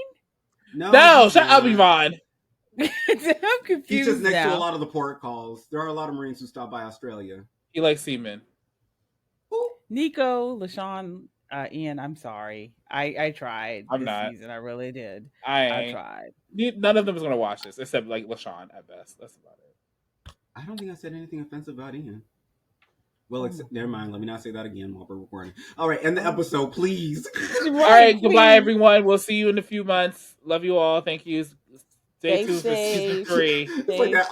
No,
No,
he's
shut up,
not.
Yvonne.
I'm
He's just
confused
next to a
now.
lot of the port calls. There are a lot of Marines who stop by Australia.
He likes semen.
Ooh.
Nico, LaShawn, Ian, I'm sorry. I tried
I'm
this
not.
season. I really did.
I
I
ain't.
tried.
None of them is gonna watch this except like LaShawn at best. That's about it.
I don't think I said anything offensive about Ian. Well,
Oh my
never mind. Let
God.
me not say that again while we're recording. All right, end the
Oh,
episode, please.
All
right,
right, goodbye,
please.
everyone. We'll see you in a few months. Love you all. Thank you. Stay
Stay
tuned for season
safe.
3.
It's like
Stay
that